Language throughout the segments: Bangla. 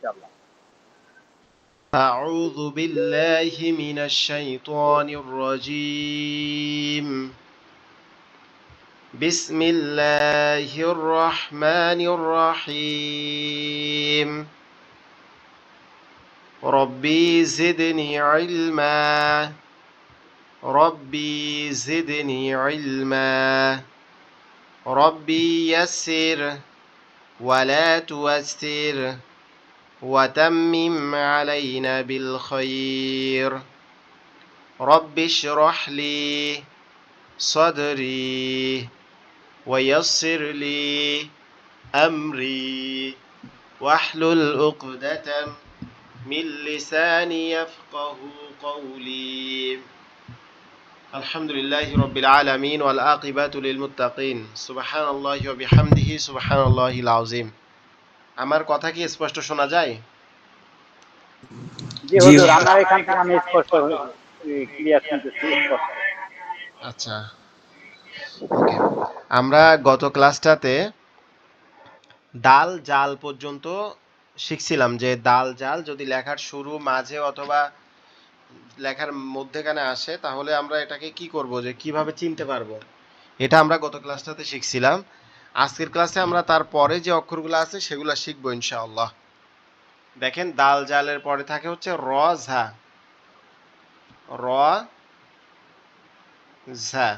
ইনশাআল্লাহ। أعوذ بالله من الشيطان الرجيم بسم الله الرحمن الرحيم ربي زدني علما ربي زدني علما ربي يسر ولا توسر وتمم علينا بالخير رب اشرح لي صدري ويسر لي أمري واحلل عقدة من لساني يفقه قولي الحمد لله رب العالمين والعاقبة للمتقين سبحان الله وبحمده سبحان الله العظيم আমার কথা কি স্পষ্ট শোনা যায়? জি জি হুজুর, আমার এখান থেকে আমি স্পষ্ট ক্লিয়ার শুনতেছি, স্পষ্ট। আচ্ছা, ওকে। আমরা গত ক্লাসটাতে দাল জাল পর্যন্ত শিখছিলাম যে দাল জাল যদি লেখার শুরু মাঝে অথবা লেখার মধ্যেখানে আসে তাহলে আমরা এটাকে কি করব, যে কিভাবে চিনতে পারবো, এটা আমরা গত ক্লাসটাতে শিখছিলাম। আজকের ক্লাসে আমরা তারপরে যে অক্ষরগুলো আছে সেগুলো শিখবো ইনশাআল্লাহ। দেখেন দাল জালের পরে থাকে হচ্ছে র ঝা, র ঝা।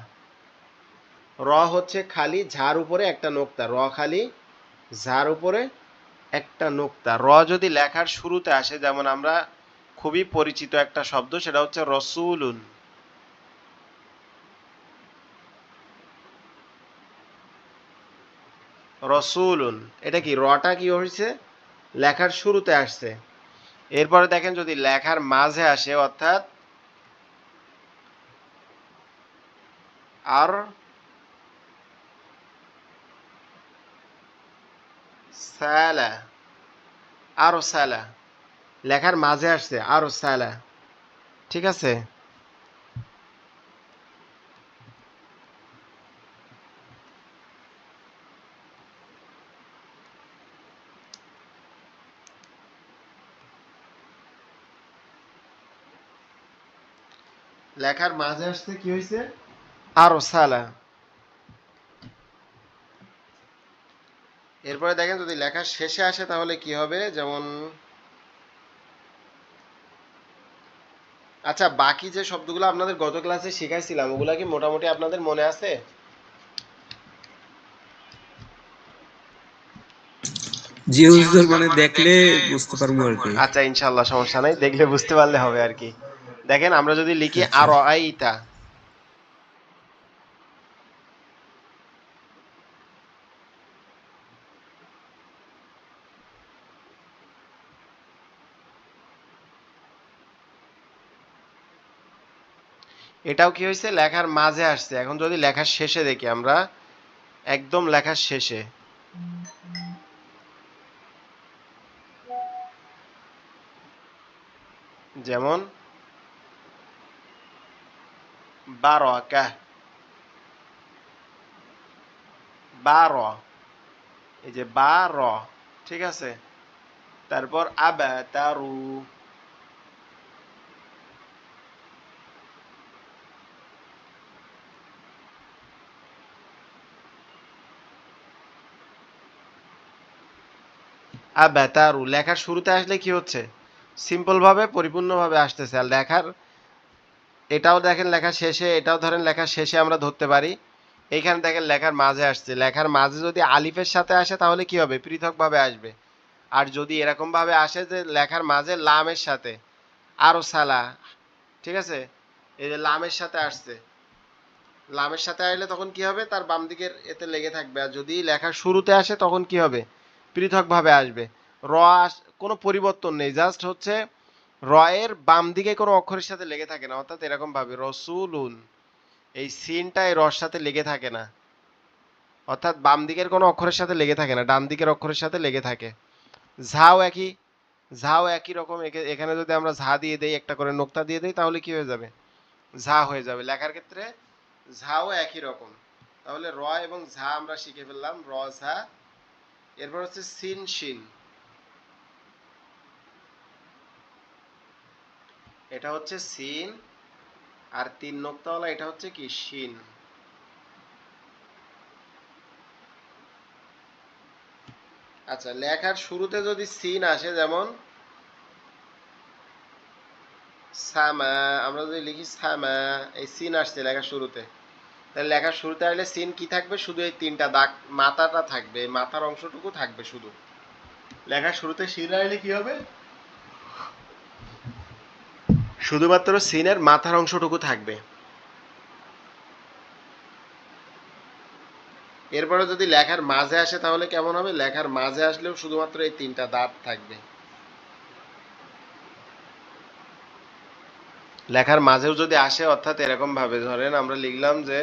র হচ্ছে খালি ঝার উপরে একটা নোক্তা, র খালি ঝার উপরে একটা নোক্তা। র যদি লেখার শুরুতে আসে, যেমন আমরা খুবই পরিচিত একটা শব্দ, সেটা হচ্ছে রসুলুন। রসুলুন, এটা কি রটা কি হয়েছে, লেখার শুরুতে আসছে। এরপরে দেখেন যদি লেখার মাঝে আসে, অর্থাৎ আর সালা, আরো সালা, লেখার মাঝে আসছে আরো সালা, ঠিক আছে। লেখার মাঝে আসছে কি হয়েছে, আরো সালা। এরপরে দেখেন যদি লেখার শেষে আসে তাহলে কি হবে, যেমন আচ্ছা, বাকি যে শব্দগুলো আপনাদের গত ক্লাসে শিখাইছিলাম ওগুলা কি মোটামুটি আপনাদের মনে আছে? জি হুজুর, মানে দেখলে বুঝতে পারবো আর কি। আচ্ছা, ইনশাল্লাহ সমস্যা নাই, দেখলে বুঝতে পারলে হবে আর কি। দেখেন আমরা যদি লিখি আচ্ছা, আর আইতা, এটাও কি হয়েছে, লেখার মাঝে আসছে। এখন যদি লেখার শেষে দেখি আমরা, একদম লেখার শেষে, যেমন বারাকা, বার, এই যে বার, ঠিক আছে। তারপর আবাতারু, আবাতারু লেখার শুরুতে আসলে কি হচ্ছে, সিম্পল ভাবে পরিপূর্ণভাবে আসতেছে। আর লেখার এটাও দেখেন লেখার শেষে, এটাও ধরেন লেখার শেষে আমরা ধরতে পারি। এইখানে দেখেন লেখার মাঝে আসছে, লেখার মাঝে যদি আলিফের সাথে আসে তাহলে কি হবে, পৃথকভাবে আসবে। আর যদি এরকম ভাবে আসে যে লেখার মাঝে লামের সাথে, আরো সালা, ঠিক আছে, এই যে লামের সাথে আসছে, লামের সাথে আসলে তখন কি হবে, তার বাম দিকের এতে লেগে থাকবে। আর যদি লেখার শুরুতে আসে তখন কি হবে, পৃথকভাবে আসবে। র কোনো পরিবর্তন নেই, জাস্ট হচ্ছে র এর বাম দিকে কোনো অক্ষরের সাথে লেগে থাকে না, অর্থাৎ এরকম ভাবে রসুলুন, এই সিনটা এই রর সাথে লেগে থাকে না, অর্থাৎ বাম দিকের কোনো অক্ষরের সাথে লেগে থাকে না, ডান দিকের অক্ষরের সাথে লেগে থাকে। ঝাও একই, ঝাও একই রকম। এখানে যদি আমরা ঝা দিয়ে দেই, একটা করে নোক্তা দিয়ে দেই, তাহলে কি হয়ে যাবে, ঝা হয়ে যাবে। লেখার ক্ষেত্রে ঝাও একই রকম। তাহলে র এবং ঝা আমরা শিখে ফেললাম, র ঝা। এরপর হচ্ছে সিন শিন, এটা হচ্ছে সিন, আর 3 নোক্তাওয়ালা এটা হচ্ছে কি শিন। আচ্ছা, লেখার শুরুতে যদি সিন আসে, যেমন সামা, আমরা যদি লিখি সামা, এই সিন আসছে লেখার শুরুতে, তাহলে লেখার শুরুতে আসলে সিন কি থাকবে? শুধু এই 3টা দাগ, মাথাটা থাকবে, মাথার অংশটুকু থাকবে শুধু। লেখার শুরুতে সিন আসলে কি হবে? শুধুমাত্র সিনের মাথার অংশটুকু থাকবে। এরপরে যদি লেখার মাঝে আসে তাহলে কেমন হবে? লেখার মাঝে আসলেও শুধুমাত্র এই 3টা দাঁত থাকবে। লেখার মাঝেও যদি আসে, অর্থাৎ এরকম ভাবে ধরেন আমরা লিখলাম যে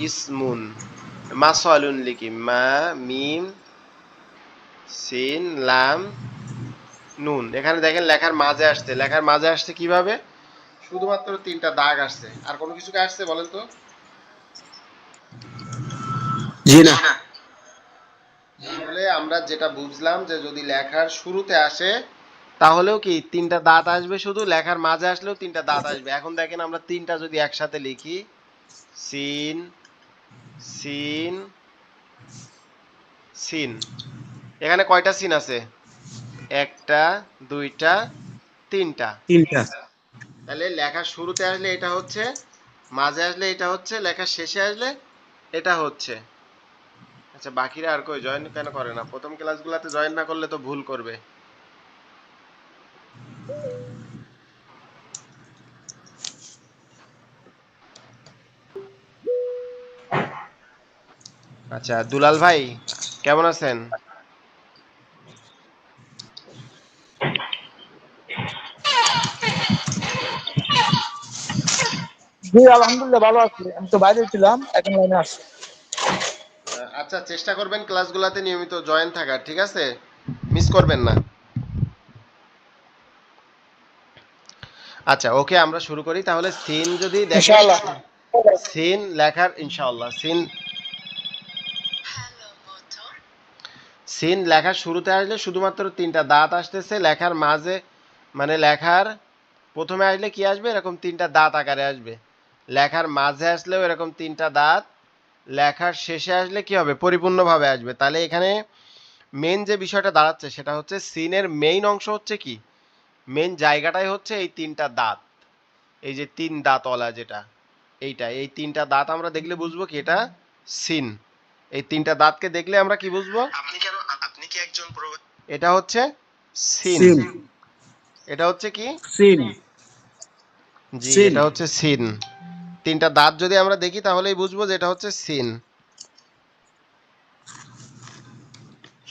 ইসমুন, মাসালুন লিখি, মা মিম সিন লাম নুন। এখানে দেখেন লেখার মাঝে আসছে। লেখার মাঝে আসছে কিভাবে? শুধুমাত্র 3টা দাগ আসছে। আর কোনো কিছু কি আসছে বলেন তো? জি না। তাহলে আমরা যেটা বুঝলাম যে যদি লেখার শুরুতে আসে তাহলেও কি 3টা দাঁত আসবে, শুধু লেখার মাঝে আসলেও 3টা দাঁত আসবে। এখন দেখেন আমরা 3টা যদি একসাথে লিখি, সিন সিন সিন, এখানে কয়টা সিন আছে? 1টা 2টা 3টা। তিনটা। তাহলে লেখার শুরুতে আসলে এটা হচ্ছে, মাঝে আসলে এটা হচ্ছে, লেখার শেষে আসলে এটা হচ্ছে। আচ্ছা, বাকিরা আর কই জয়েন কেন করে না? প্রথম ক্লাসগুলোতে জয়েন না করলে তো ভুল করবে। আচ্ছা, দুলাল ভাই কেমন আছেন? জি আলহামদুলিল্লাহ ভালো আছি। আমি তো বাইরে ছিলাম, এখন লাইনে আসছি। আচ্ছা, চেষ্টা করবেন ক্লাসগুলোতে নিয়মিত জয়েন থাকার, ঠিক আছে? মিস করবেন না। আচ্ছা, ওকে, আমরা শুরু করি তাহলে। সিন যদি দেখেন, ইনশাআল্লাহ। সিন লেখার, ইনশাআল্লাহ, সিন সিন লেখার শুরুতে আসলে শুধুমাত্র 3টা দাঁত আসতেছে। লেখার মাঝে, মানে লেখার প্রথমে আসলে কি আসবে? এরকম 3টা দাঁত আকারে আসবে। লেখার মাঝে আসলেও এরকম 3টা দাঁত। লেখার শেষে আসলে কি হবে? পরিপূর্ণভাবে আসবে। তাহলে এখানে মেইন যে বিষয়টা দাঁড়াচ্ছে সেটা হচ্ছে সিনের মেইন অংশ হচ্ছে কি, মেইন জায়গাটাই হচ্ছে এই 3টা দাঁত। এই যে 3 দাঁতওয়ালা যেটা, এইটা, এই 3টা দাঁত আমরা দেখলে বুঝবো কি এটা সিন। এই 3টা দাঁতকে দেখলে আমরা কি বুঝবো? আপনি কি একজন এটা হচ্ছে সিন। সিন। এটা হচ্ছে কি? সিন। জি, সিন। এটা হচ্ছে সিন। 3টা দাঁত যদি আমরা দেখি তাহলেই বুঝবো যে এটা হচ্ছে সিন।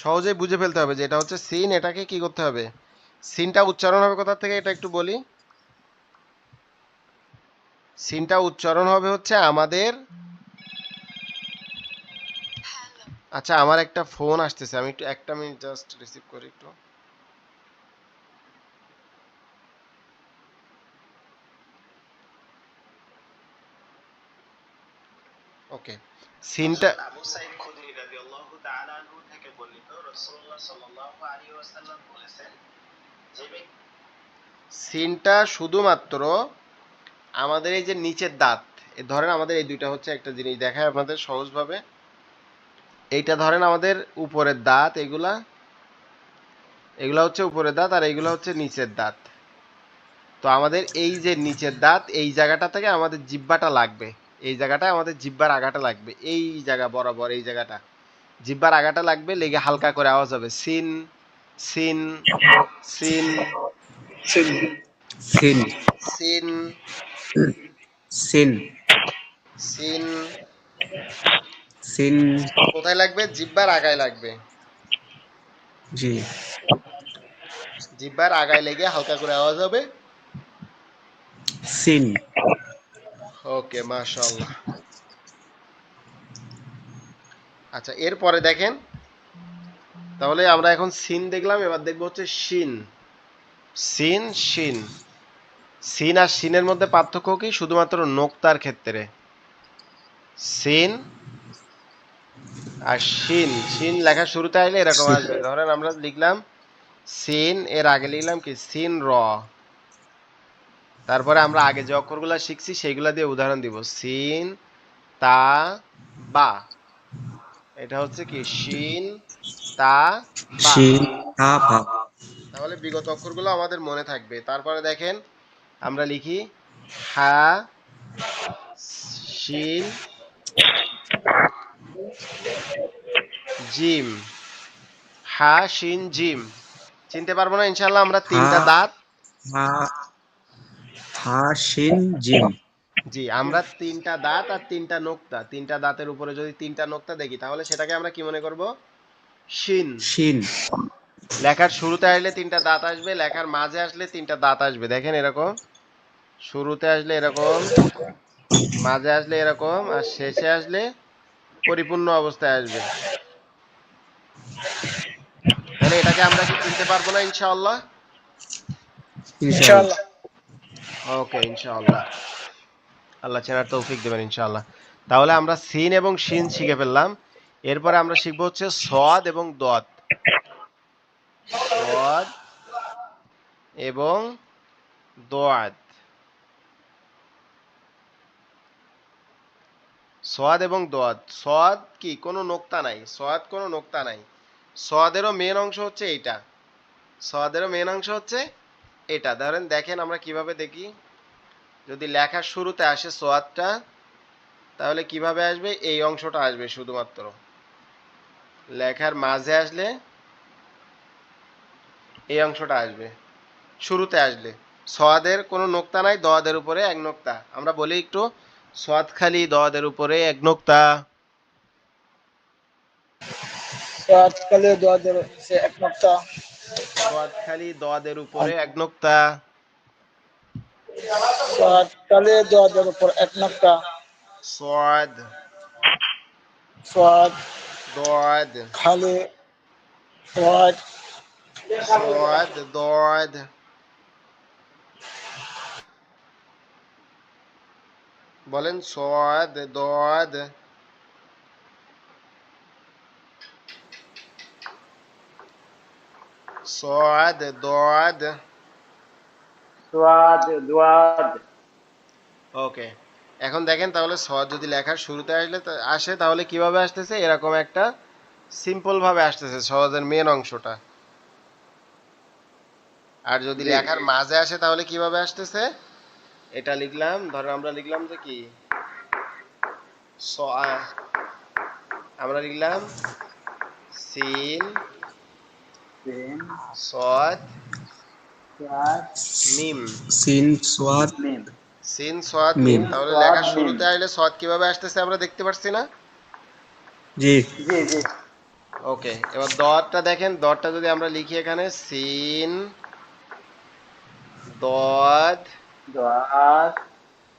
সহজেই বুঝে ফেলতে হবে যে এটা হচ্ছে সিন। এটাকে কি করতে হবে? সিনটা উচ্চারণ হবে কোথা থেকে এটা একটু বলি। সিনটা উচ্চারণ হবে হচ্ছে আমাদের, আচ্ছা, আমার একটা ফোন আসতেছে, আমি একটু 1 মিনিট জাস্ট রিসিভ করি একটু। ওকে, সিনটা আবু সাঈদ খুদরি রাদিয়াল্লাহু তাআলা আনহু থেকে বর্ণিত, রাসূলুল্লাহ সাল্লাল্লাহু আলাইহি ওয়াসাল্লাম বলেছেন যে সিনটা শুধুমাত্র আমাদের এই যে নিচের দাঁত, ধরেন আমাদের এই দুইটা হচ্ছে, একটা জিনিস দেখায় আপনাদের সহজভাবে। এইটা ধরেন আমাদের উপরের দাঁত, এগুলা এগুলা হচ্ছে উপরের দাঁত, আর এইগুলা হচ্ছে নিচের দাঁত। তো আমাদের এই যে নিচের দাঁত, এই জায়গাটা থেকে আমাদের জিহ্বাটা লাগবে। এই জায়গাটা আমাদের জিহ্বার আগাটা লাগবে, এই জায়গা বরাবর, এই জায়গাটা জিহ্বার আগাটা লাগবে, লেগে হালকা করে আওয়াজ হবে সিন সিন সিন সিন। সিন। সিন সিন। সিন। সিন। কোথায় লাগবে? জিহ্বার আগায় লাগবে। জি। জিহ্বার আগায় লেগে হালকা করে আওয়াজ হবে সিন। ওকে, মাশাআল্লাহ। আচ্ছা, এরপরে দেখেন, তাহলে আমরা এখন সিন দেখলাম, এবার দেখবো হচ্ছে শিন। সিন শিন। সিন আর শিনের মধ্যে পার্থক্য কি? শুধুমাত্র নোক্তার ক্ষেত্রে। সিন আর শিন, শিন লেখার শুরুতে আসলে এরকম আসবে। ধরেন আমরা লিখলাম সিন এর আগে লিখলাম কি সিন র। তারপরে আমরা আগে যে অক্ষরগুলো শিখছি সেইগুলা দিয়ে উদাহরণ দিব। সিন তা বা, এটা হচ্ছে কি শিন তা বা। শিন তা বা। তাহলে বিগত অক্ষরগুলো আমাদের মনে থাকবে। তারপরে দেখেন আমরা লিখি হা শিন জিম। হা শিন জিম। চিনতে পারবো না ইনশাল্লাহ আমরা হা তিনটা দাঁত। হা হা শিন জিম। জি, আমরা তিনটা দাঁত আর তিনটা নোক্তা, তিনটা দাঁতের উপরে যদি তিনটা নোক্তা দেখি তাহলে সেটাকে আমরা কি মনে করব? শিন। শিন। লেখার শুরুতে আসলে তিনটা দাঁত আসবে, লেখার মাঝে আসলে তিনটা দাঁত আসবে। দেখেন এরকম, শুরুতে আসলে এরকম, মাঝে আসলে এরকম, আর শেষে আসলে পরিপূর্ণ অবস্থায় আসবে। তাহলে এটাকে আমরা কি চিনতে পারবো না ইনশাআল্লাহ? ইনশাআল্লাহ। ইনশাআল্লাহ। ওকে ইনশাআল্লাহ, আল্লাহ চেনার তৌফিক দেবেন ইনশাআল্লাহ। তাহলে আমরা সিন এবং শিন শিখে ফেললাম। এরপরে আমরা শিখবো হচ্ছে সদ এবং দদ। সদ এবং দোয়াদ। সদ এবং দোয়াদ। সদ কি কোনো নোক্তা নাই, সদ কোনো নোক্তা নাই। সদেরও মেন অংশ হচ্ছে এইটা, সদেরও মেন অংশ হচ্ছে এটা। ধরেন দেখেন আমরা কিভাবে দেখি, যদি লেখার শুরুতে আসে সোয়াদটা তাহলে কিভাবে আসবে? এই অংশটা আসবে শুধুমাত্র। লেখার মাঝে আসলে এই অংশটা আসবে শুরুতে আসলে। সোয়াদের কোনো নোক্তা নাই, দোয়াদের উপরে এক নোক্তা। আমরা বলি একটু সোয়াদ খালি দোয়াদের উপরে এক নোক্তা। আজকালে 2000 এক নকটা। সোয়াদ খালি দোয়াদের উপরে এক নোক্তা। আজকালে 2000 উপর 1 নকটা। সোয়াদ সোয়াদ দোয়াদ। খালি সোয়াদ সোয়াদ দোয়াদ। বলেন সোয়াদ দোয়াদ। সোয়াদ দোয়াদ। সোয়াদ দোয়াদ। ওকে, এখন দেখেন তাহলে সদ যদি লেখার শুরুতে আসে তাহলে কিভাবে আসতেছে? এরকম একটা সিম্পল ভাবে আসতেছে সহজের মেন অংশটা। আর যদি জি লেখার মাঝে আসে তাহলে কিভাবে আসতেছে? এটা লিখলাম, ধরেন আমরা লিখলাম যে কি আমরা লিখলাম সিন সিন সদ সোয়াদ মিম। সিন সোয়াদ মিম। সিন সদ মিম। মিম। সিন তাহলে সোয়াদ লেখার মিম। শুরুতে আসলে সদ কিভাবে আসতেছে আমরা দেখতে পাচ্ছি না? জি। জি জি। ওকে, এবার দরটা দেখেন, দরটা যদি আমরা লিখি এখানে সিন দদ দোয়াদ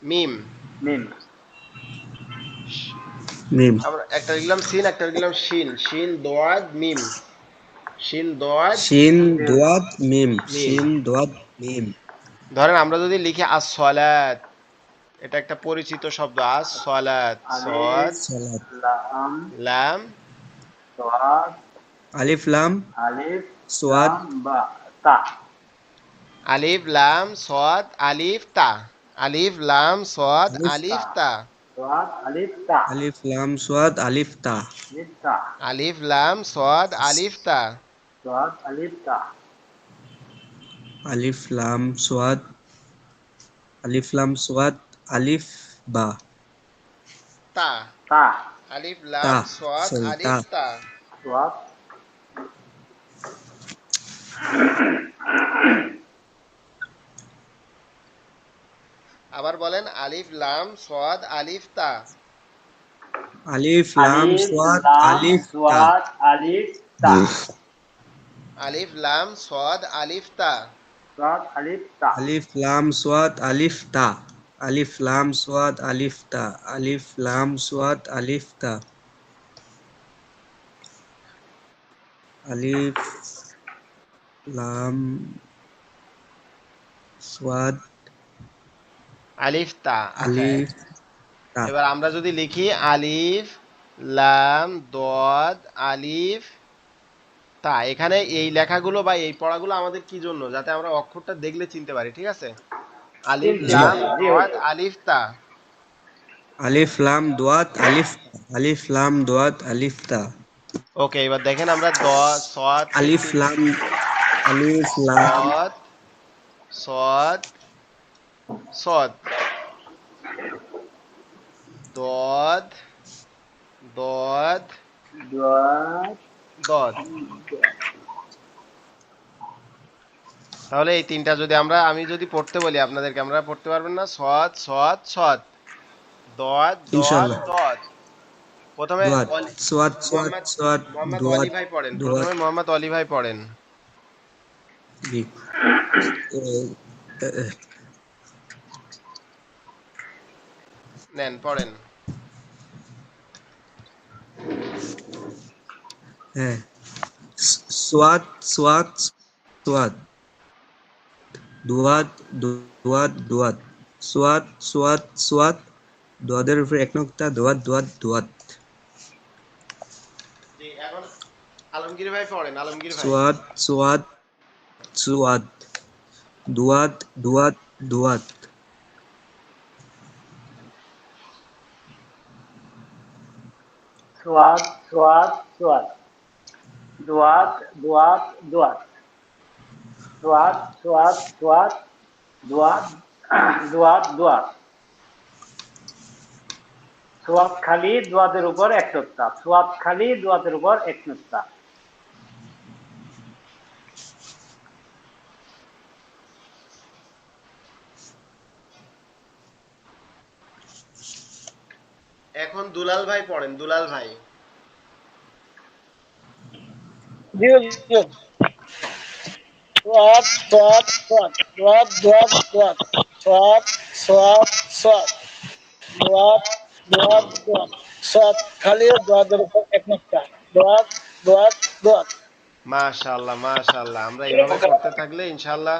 মিম। মিম। মিম। আমরা একটা লিখলাম সিন, একটা লিখলাম শিন। শিন দোয়াদ মিম। শিন দোয়াদ শিন মিম। দোয়াদ মিম। মিম। শিন দোয়াদ মিম। ধরেন আমরা যদি লিখি আস সলাত, এটা একটা পরিচিত শব্দ। আস সলাত, সদ আলিফ সালাত। লাম লাম সোয়াদ আলিফ লাম আলিফ সোয়াদ। লাম বা তা। আলিফ লাম সদ আলিফ তা। আলিফ লাম সদ আলিফ তা আলিফ তা। সোয়াদ আলিফ তা। আলিফ লাম সোয়াদ আলিফ তা। আলিফ তা আলিফ লাম সদ আলিফ তা। সোয়াদ আলিফ তা। আলিফ লাম সোয়াদ আলিফ লাম সোয়াদ আলিফ বা। তা। তা আলিফ তা। লাম সদ সরি তা। আলিফ তা। সোয়াদ আবার বলেন আলিফ লাম সদ আলিফ তা। আলিফ লাম আলিফ সোয়াদ লাম আলিফ তা। সোয়াদ আলিফ তা। আলিফ লাম সদ আলিফ তা। সোয়াদ আলিফ তা। আলিফ লাম সোয়াদ আলিফ তা। আলিফ লাম সোয়াদ আলিফ তা। আলিফ লাম সোয়াদ আলিফ তা। আলিফ লাম সোয়াদ আলিফ তা। আচ্ছা, আলিফ তা। এবার আমরা যদি লিখি আলিফ লাম দদ আলিফ তা এখানে এই লেখাগুলো বা এই পড়াগুলো আমাদের কি জন্য, যাতে আমরা অক্ষরটা দেখলে চিনতে পারি, ঠিক আছে? আলিফ চিনতে লাম পারি, জি দাদ হুজুর। আলিফ তা। আলিফ লাম দোয়াত আলিফ তা, আলিফ লাম দোয়াত আলিফ তা, ওকে, এবার দেখেন আমরা সদ আলিফ লাম, আলিফ লাম সদ সদ সদ দদ দদ দোয়া- দদ। তাহলে এই তিনটা যদি আমি যদি পড়তে বলি আপনাদেরকে, আমরা পড়তে পারবেন না? সদ সদ সদ, দদ দদ ইনশাআল্লাহ। দদ। প্রথমে দোয়াত সোয়াত সোয়াত মোহাম্মদ সোয়াত মোহাম্মদ অলি দোয়াত ভাই পড়েন, দোয়াত। প্রথমে মোহাম্মদ অলি ভাই পড়েন। জি। এ, এ, এ, নেন পড়েন। হ্যাঁ, সোয়াত সোয়াত সোয়াত দোয়াত দোয়াত দোয়াত, সোয়াত সোয়াত সোয়াত, দোয়াদের উপরে এক নক্তা, দোয়াত দোয়াত দোয়াত, জি, এখন আলমগীর ভাই পড়েন, আলমগীর ভাই। সোয়াত সোয়াত সোয়াত, দোয়াত দোয়াত দোয়াত, সোয়াদ সোয়াদ সোয়াদ, দোয়াত দোয়াত দোয়াত, সোয়াদ সোয়াদ সোয়াদ, দোয়াত দোয়াত দোয়াত। সোয়াদ খালি দোয়াতের উপর এক নোক্তা, সোয়াদ খালি দোয়াতের উপর এক নোক্তা। এখন দুলাল ভাই পড়েন, দুলাল ভাই। জি হুজুর। সোয়াদ সোয়াদ সোয়াদ, দোয়াত দোয়াত দোয়াত, সোয়াদ সোয়াদ সোয়াদ, দোয়াত দোয়াত দোয়াত, সোয়াদ খালি দোয়াতের উপর এক নোক্তা, দোয়াত দোয়াত দোয়াত। মাশাআল্লাহ মাশাআল্লাহ, আমরা এইভাবে পড়তে থাকলে ইনশাআল্লাহ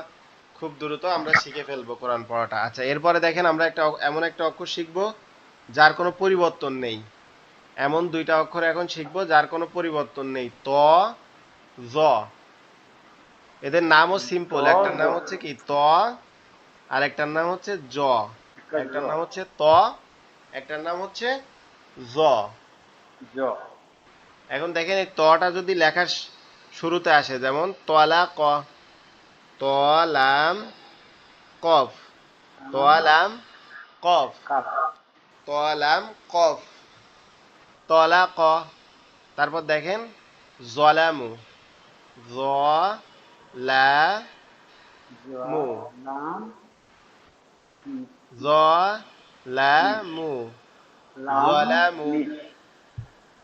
খুব দ্রুত আমরা শিখে ফেলবো কোরআন পড়াটা। আচ্ছা, এরপরে দেখেন আমরা এমন একটা অক্ষর শিখবো যার কোনো পরিবর্তন নেই। এমন দুইটা অক্ষর এখন শিখবো যার কোনো পরিবর্তন নেই, ত জ। এদের নামও সিম্পল, একটার নাম হচ্ছে কি ত, আর একটার নাম হচ্ছে জ। একটার নাম হচ্ছে ত, একটার নাম হচ্ছে জ। এখন দেখেন এই তটা যদি লেখার শুরুতে আসে, যেমন তলা ক, তলাম কফ, তলাম কফ, তলাম কফ, তলা ক। তারপর দেখেন জলামু, জ লা মু, নাম জ লা মু, লাম জলামু। মিম।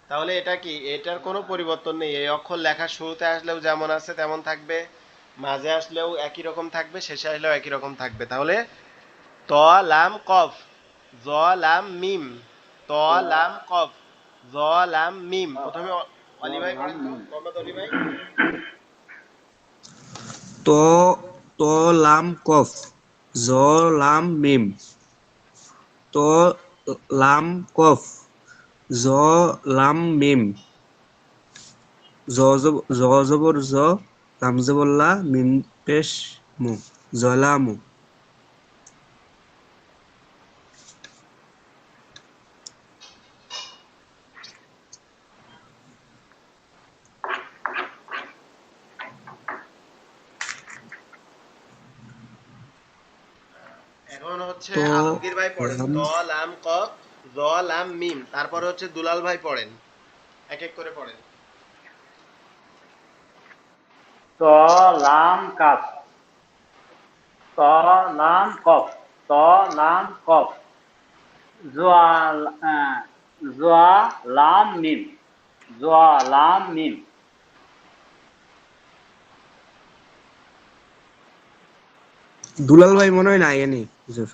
তাহলে এটা কি, এটার কোনো পরিবর্তন নেই। এই অক্ষর লেখার শুরুতে আসলেও যেমন আছে তেমন থাকবে, মাঝে আসলেও একই রকম থাকবে, শেষে আসলেও একই রকম থাকবে। তাহলে ত লাম কফ, জ লাম মিম, ত লাম কফ, জ লাম মিম। প্রথমে অলি ভাই পড়েন তো, মোহাম্মদ অলি ভাই। ত ত লাম কফ, জ লাম মিম, ত লাম কফ, জ লাম মিম, জ জবর জ, লাম জবর লা, মিম পেশ মু, জলামু। এখন হচ্ছে ত আলমগীর ভাই পড়েন, লাম ত লাম কফ, জ লাম মিম। তারপরে হচ্ছে দুলাল ভাই পড়েন, এক এক করে পড়েন। ত লাম কাফ, ত লাম কফ, ত লাম কফ, জোয়া জোয়া লাম মিম, জোয়া লাম মিম। দুলাল ভাই মনে হয় নাই এনি হুজুর।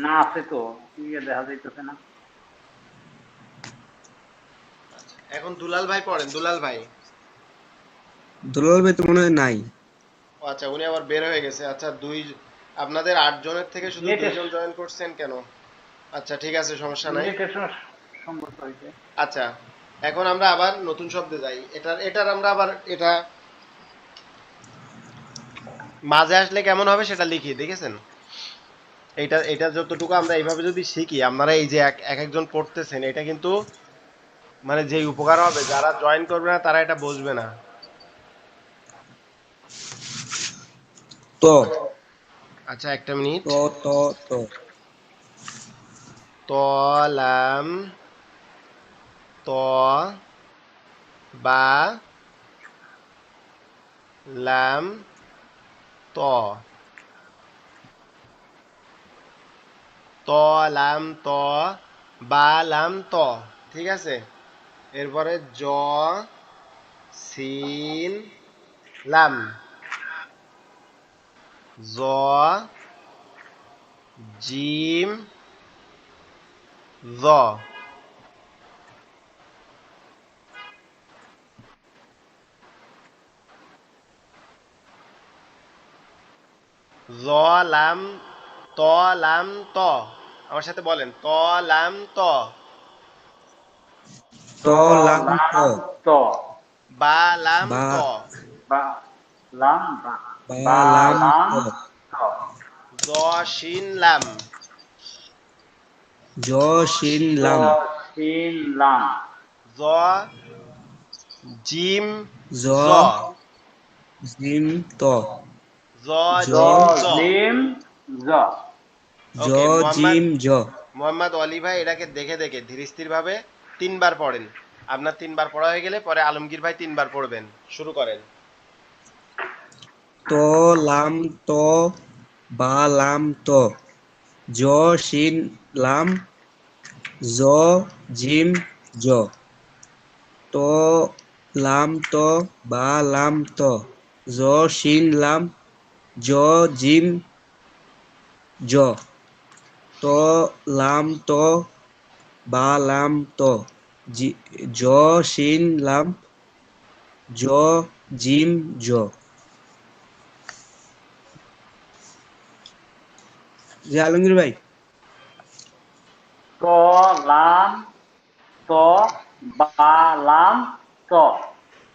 না আছে তো, ইয়ে দেখা যাইতেছে না। এখন দুলাল ভাই পড়েন, দুলাল ভাই। দুলাল ভাই তো মনে হয় নাই। ও আচ্ছা, উনি আবার বের হয়ে গেছে। আচ্ছা, আপনাদের 8 জনের থেকে শুধু নেটের 2 জন জয়েন করছেন কেন? আচ্ছা ঠিক আছে, সমস্যা নাই। নেটের সমস্যা হয়েছে। আচ্ছা, এখন আমরা আবার নতুন শব্দে যাই। এটার আমরা আবার এটা মাঝে আসলে কেমন হবে সেটা লিখি, দেখেছেন? এটা যতটুকু আমরা এইভাবে যদি শিখি, আপনারা এই যে এক একজন পড়তেছেন, এটা কিন্তু মানে যে উপকার হবে, যারা জয়েন করবে না তারা এটা বুঝবে না। তো আচ্ছা, একটা মিনিট। তো তো তো ত লাম ত বা লাম ত ত লাম ত বা লাম ত, ঠিক আছে? এরপরে জ সিন লাম, জ জিম জ, জ লাম ত লাম ত। আমার সাথে বলেন, ত লাম ত, তো লাম তো, লাম তো, বা লাম বা ত, বা লাম বা, বা বা লাম লাম তো, তো, জ শিন লাম, জ শিন জ লাম, সিন লাম, জ জিম জ জ, জিম তো, জ জ জিম জ। জিম জ। জ ওকে মোহাম্মদ, জিম জ। মোহাম্মদ অলি ভাই এটাকে দেখে দেখে ধীরস্থির ভাবে তিনবার পড়েন। আপনার তিনবার পড়া হয়ে গেলে পরে আলমগীর ভাই তিনবার পড়বেন। শুরু করেন। তো লাম তো, বা লাম তো, জ শিন লাম, জ জিম জ। তো লাম তো, বা লাম তো, জ শিন লাম, জ জিম জ। তো লাম তো, বা লাম তো, জ শিন লাম, জ জিম জ। জি আলমগীর ভাই। তো লাম তো, বা লাম তো,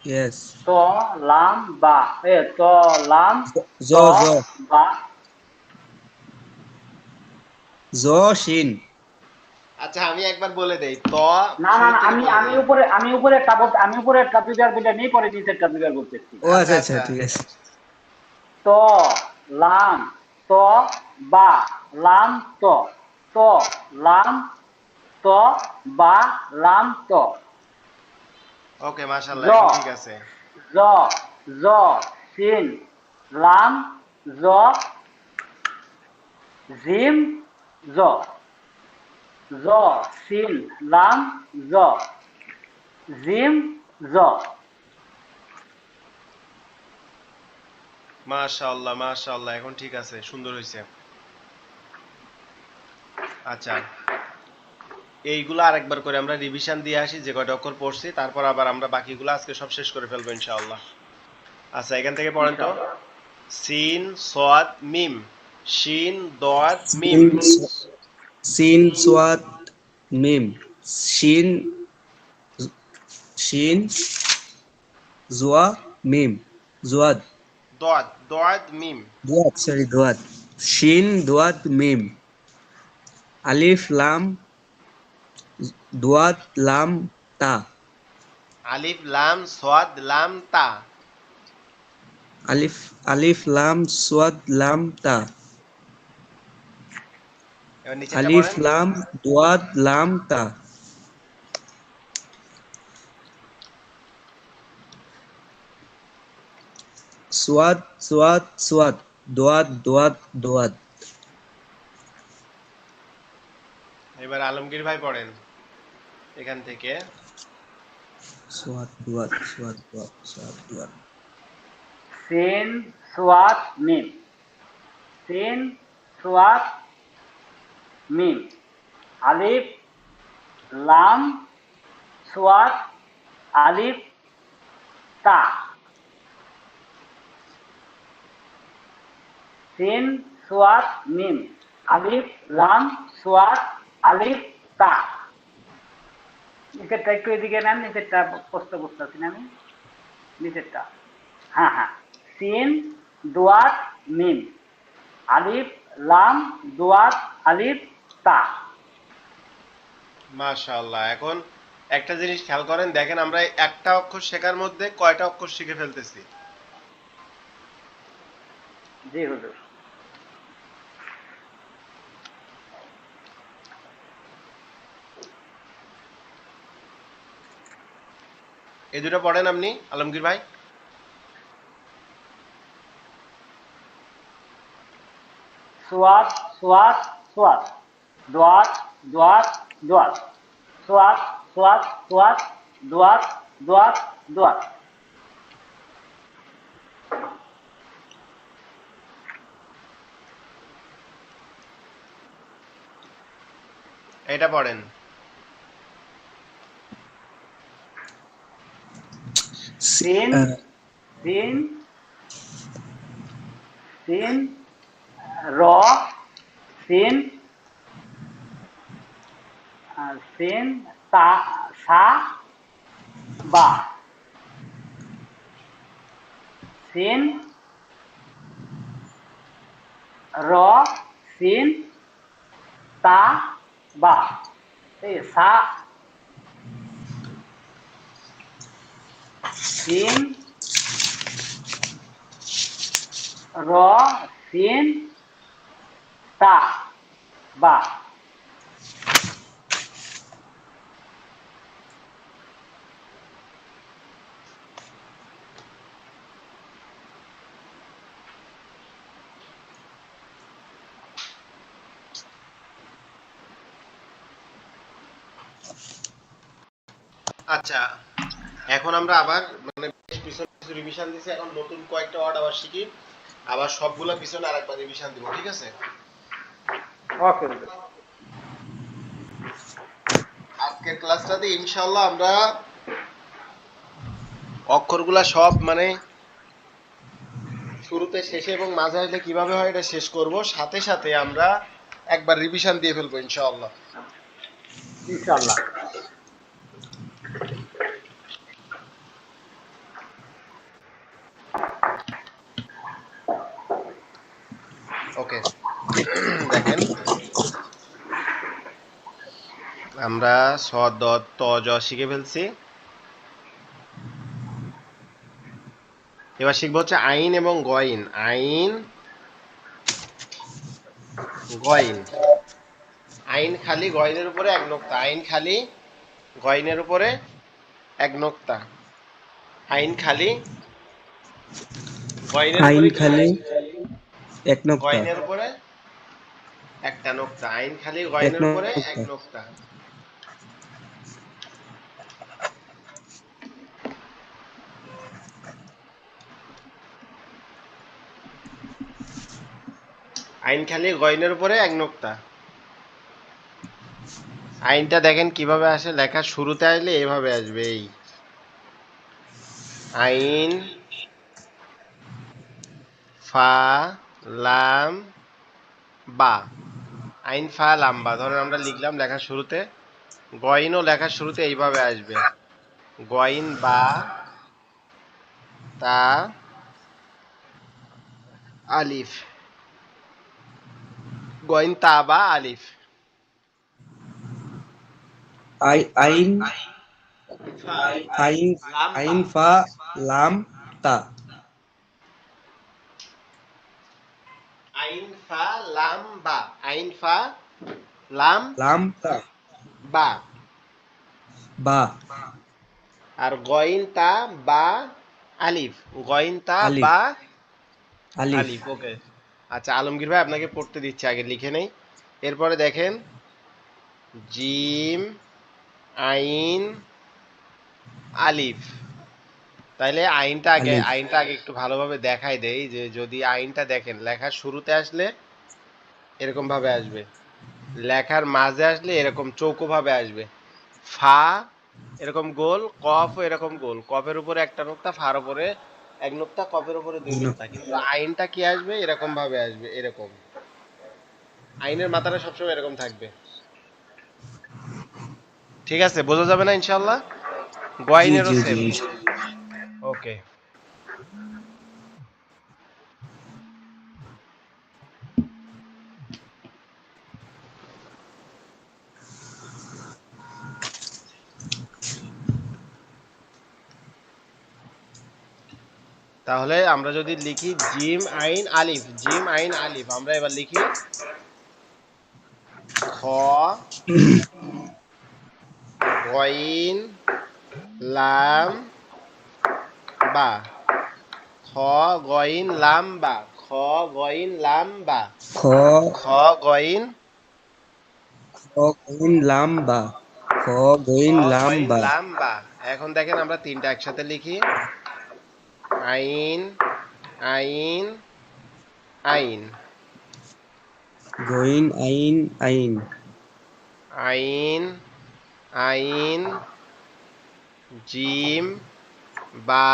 ইয়েস। তো লাম বা, তো লাম জ তো জ বা। জ শিন। আচ্ছা, আমি একবার বলে দেই, ত না না শুরু না, থেকে আমি বলে আমি দেই। উপরে আমি উপরে একটা আমি উপরে একটা দুইটার বিটা নেই, পরে নিচেরটা দুইটার বলতেছি। ও আচ্ছা আচ্ছা আচ্ছা আচ্ছা, ঠিক আছে। তো লাম তো বা লাম তো, তো লাম তো বা লাম তো, ওকে মাশাআল্লাহ, জ এখন ঠিক আছে। জ জ সিন লাম, জ জিম জ, জ সিন লাম, জ জিম জ। মাশাআল্লাহ মাশাআল্লাহ, এখন ঠিক আছে, সুন্দর হয়েছে। আচ্ছা, এইগুলো আরেকবার করে আমরা রিভিশন দিয়ে আসি, যে কয়টা অক্ষর পড়ছি, তারপর আবার আমরা বাকিগুলো আজকে সব শেষ করে ফেলবো ইনশাআল্লাহ। আচ্ছা, এখান থেকে পড়েন তো। ইনশাআল্লাহ। সিন সদ মিম, শিন দদ মিম, সিন সিন সোয়াদ মিম, শিন শিন জোয়া মিম, জোয়াদ, দদ দদ মিম, দোয়াত সরি দোয়াত, শিন দোয়াত মিম, আলিফ লাম, দোয়াত লাম তা, আলিফ লাম সদ লাম তা। আলিফ আলিফ লাম সোয়াদ লাম তা, এবার নিচেরটা আলিফ পড়েন। লাম দোয়াত লাম তা, সোয়াদ সোয়াদ সোয়াদ, দোয়াত দোয়াত দোয়াত, এবার আলমগীর ভাই পড়েন এখান থেকে। সোয়াদ দোয়াত সোয়াদ দোয়াত সোয়াদ দোয়াত, সিন সোয়াত মিম, সিন সোয়াত মিম, আলিফ লাম সোয়াত আলিফ তা, সিন সোয়াত মিম, আলিফ লাম সোয়াত আলিফ তা। নিচেরটা একটু এদিকে নেন, নিচেরটা প্রশ্ন বুঝতেছি না আমি, নিচেরটা। হ্যাঁ হ্যাঁ, সিন দুয়াত মিম, আলিফ লাম দুয়াত আলিফ তা। মাশাআল্লাহ। এখন একটা জিনিস খেয়াল করেন, দেখেন আমরা একটা অক্ষর শেখার মধ্যে কয়টা অক্ষর শিখে ফেলতেছি। জি হুজুর। এই দুটো পড়েন আপনি আলমগীর ভাই। সোয়াদ সোয়াদ সোয়াদ, দোয়াত দোয়াত দোয়াত, সোয়াদ সোয়াদ সোয়াদ, দোয়াত দোয়াত দোয়াত। এটা পড়েন। সিন সিন সিন র, সিন সিন তা সা বা, সিন র, সিন তা বা, এই সা, সিন র, সিন তা বা। আচ্ছা, এখন আমরা আবার মানে পিছনে কিছু রিভিশন দিছি, এখন নতুন কয়েকটা ওয়ার্ড আবার শিখি, আবার সবগুলা পিছনে আরেকবার রিভিশন দিব, ঠিক আছে? ওকে হুজুর। আজকের ক্লাসটাতে ইনশাআল্লাহ আমরা অক্ষরগুলা সব মানে শুরুতে শেষে এবং মাঝে আসলে কিভাবে হয় এটা শেষ করব, সাথে সাথে আমরা একবার রিভিশন দিয়ে ফেলবো ইনশাআল্লাহ। ইনশাআল্লাহ। ওকে, দেখেন আমরা স দ ত জ শিখে ফেলছি। এবার শিখবো হচ্ছে আইন এবং গইন। আইন গইন। আইন খালি গইনের উপরে এক নোক্তা, আইন খালি গইনের উপরে এক নোক্তা। আইন খালি গইনের আইন উপরে কি খালি এক নোক্তা, গইনের উপরে একটা নোক্তা, আইন খালি এক গইনের উপরে এক নোক্তা। নোক্তা। আইন খালি গইনের উপরে এক নোক্তা। আইনটা দেখেন কিভাবে আসে, লেখার শুরুতে আসলে এভাবে আসবে, এই আইন ফা লাম বা। আইন ফা লাম বা, ধরেন আমরা লিখলাম লেখার শুরুতে, গইনও লেখার শুরুতে এইভাবে আসবে, গইন বা তা আলিফ, গইন তা বা আলিফ। আইন আইন লাম বা, আইন ফা লাম তা, আইন ফা লাম বা, আইন ফা লাম লাম তা বা। বা, আর গইন তা বা আলিফ, গইন তা আলিফ বা আলিফ। আলিফ। ওকে, আচ্ছা আলমগীর ভাই আপনাকে পড়তে দিচ্ছি, আগে লিখে নেই। এরপরে দেখেন জিম আইন আলিফ। তাইলে আলিফ আইনটা আগে একটু ভালোভাবে দেখাই দেই, যে যদি আইনটা দেখেন লেখার শুরুতে আসলে এরকম ভাবে আসবে, লেখার মাঝে আসলে এরকম চৌকো ভাবে আসবে, ফা এরকম গোল, কফ এরকম গোল, কফের উপরে একটা নোক্তা, ফার উপরে এক নোক্তা, কফের উপরে দুই নোক্তা। কিন্তু আইনটা কি আসবে, এরকম ভাবে আসবে, এরকম। আইনের মাথাটা সবসময় এরকম থাকবে, ঠিক আছে, বোঝা যাবে না ইনশাআল্লাহ? জি গয়নেরও জি জি সেম। ইনশাআল্লাহ। ওকে। তাহলে আমরা যদি লিখি জিম আইন আলিফ, জিম আইন আলিফ, আমরা এবার লিখি খ গইন লাম বা, খ গইন লাম বা, খ গইন লাম বা, খ খ গইন, খ গইন লাম বা, খ খ গইন লাম গইন বা, লাম বা। এখন দেখেন আমরা তিনটা একসাথে লিখি, আইন আইন আইন, গইন আইন আইন, আইন আইন জিম বা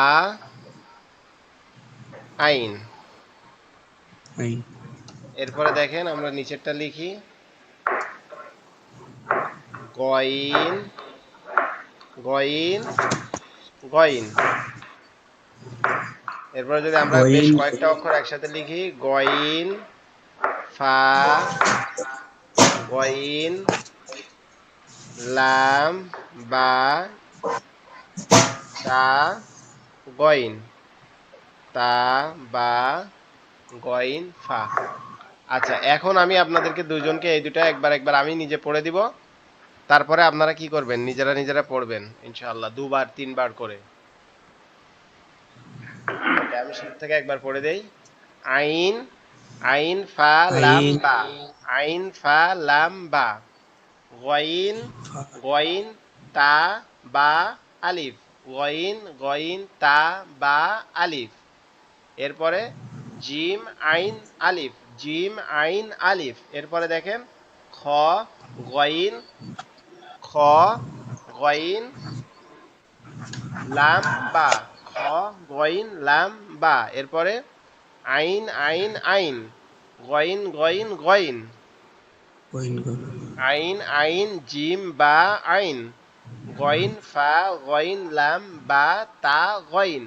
আইন। আইন, এরপরে দেখেন আমরা নিচেরটা লিখি গইন গইন গইন। এরপরে যদি আমরা বেশ গইন কয়েকটা অক্ষর একসাথে লিখি গইন ফা গইন লাম বা তা গইন, তা বা গইন ফা। আচ্ছা, এখন আমি আপনাদেরকে দুইজনকে এই দুটো একবার একবার আমি নিজে পড়ে দিব, তারপরে আপনারা কি করবেন, নিজেরা নিজেরা পড়বেন ইনশাআল্লাহ, দুবার তিনবার করে। ওকে, আমি শুরু থেকে একবার পড়ে দেই। আইন আইন ফা লাম আইন বা, আইন ফা লাম বা, গইন ফা, গইন তা বা আলিফ, গইন গইন তা বা আলিফ। এরপরে জিম আইন আলিফ, জিম আইন আলিফ। এরপরে দেখেন খ গইন, খ গইন লাম বা, খ গইন লাম বা। এরপরে আইন আইন আইন, গইন গইন গইন, গইন গইন, আইন আইন জিম বা আইন, গইন ফা গইন লাম বা তা গইন,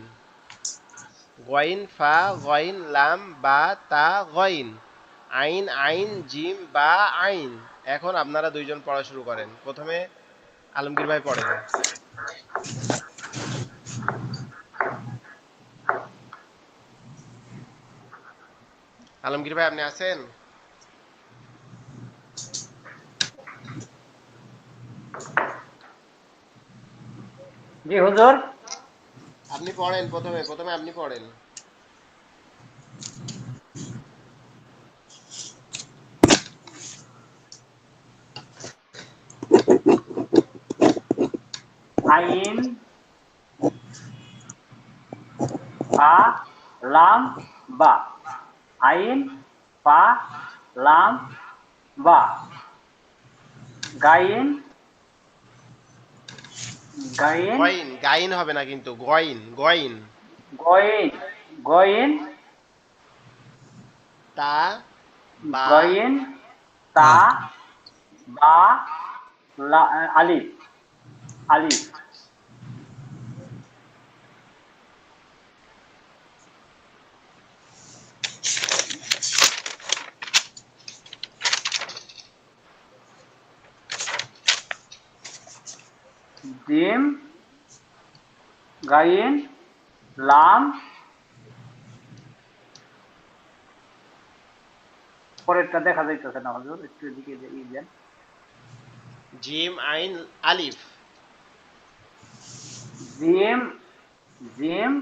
গইন ফা গইন লাম বা তা গইন, আইন আইন জিম বা আইন। এখন আপনারা দুইজন পড়া শুরু করেন। প্রথমে আলমগীর ভাই পড়েন। আলমগীর ভাই আপনি আছেন? জি হুজুর। আপনি পড়েন, প্রথমে প্রথমে আপনি পড়েন। আইন ফা লাম বা, আইন ফা লাম বা, গাইন গাইন গইন, গাইন হবে না কিন্তু, গইন গইন, গইন গইন তা বা গইন তা, তা বা আলিফ আলিফ, জিম গাইন লাম, পরেরটা দেখা যাইতেছে না হুজুর, একটু এদিকে দেন। জিম আইন আলিফ, জিম জিম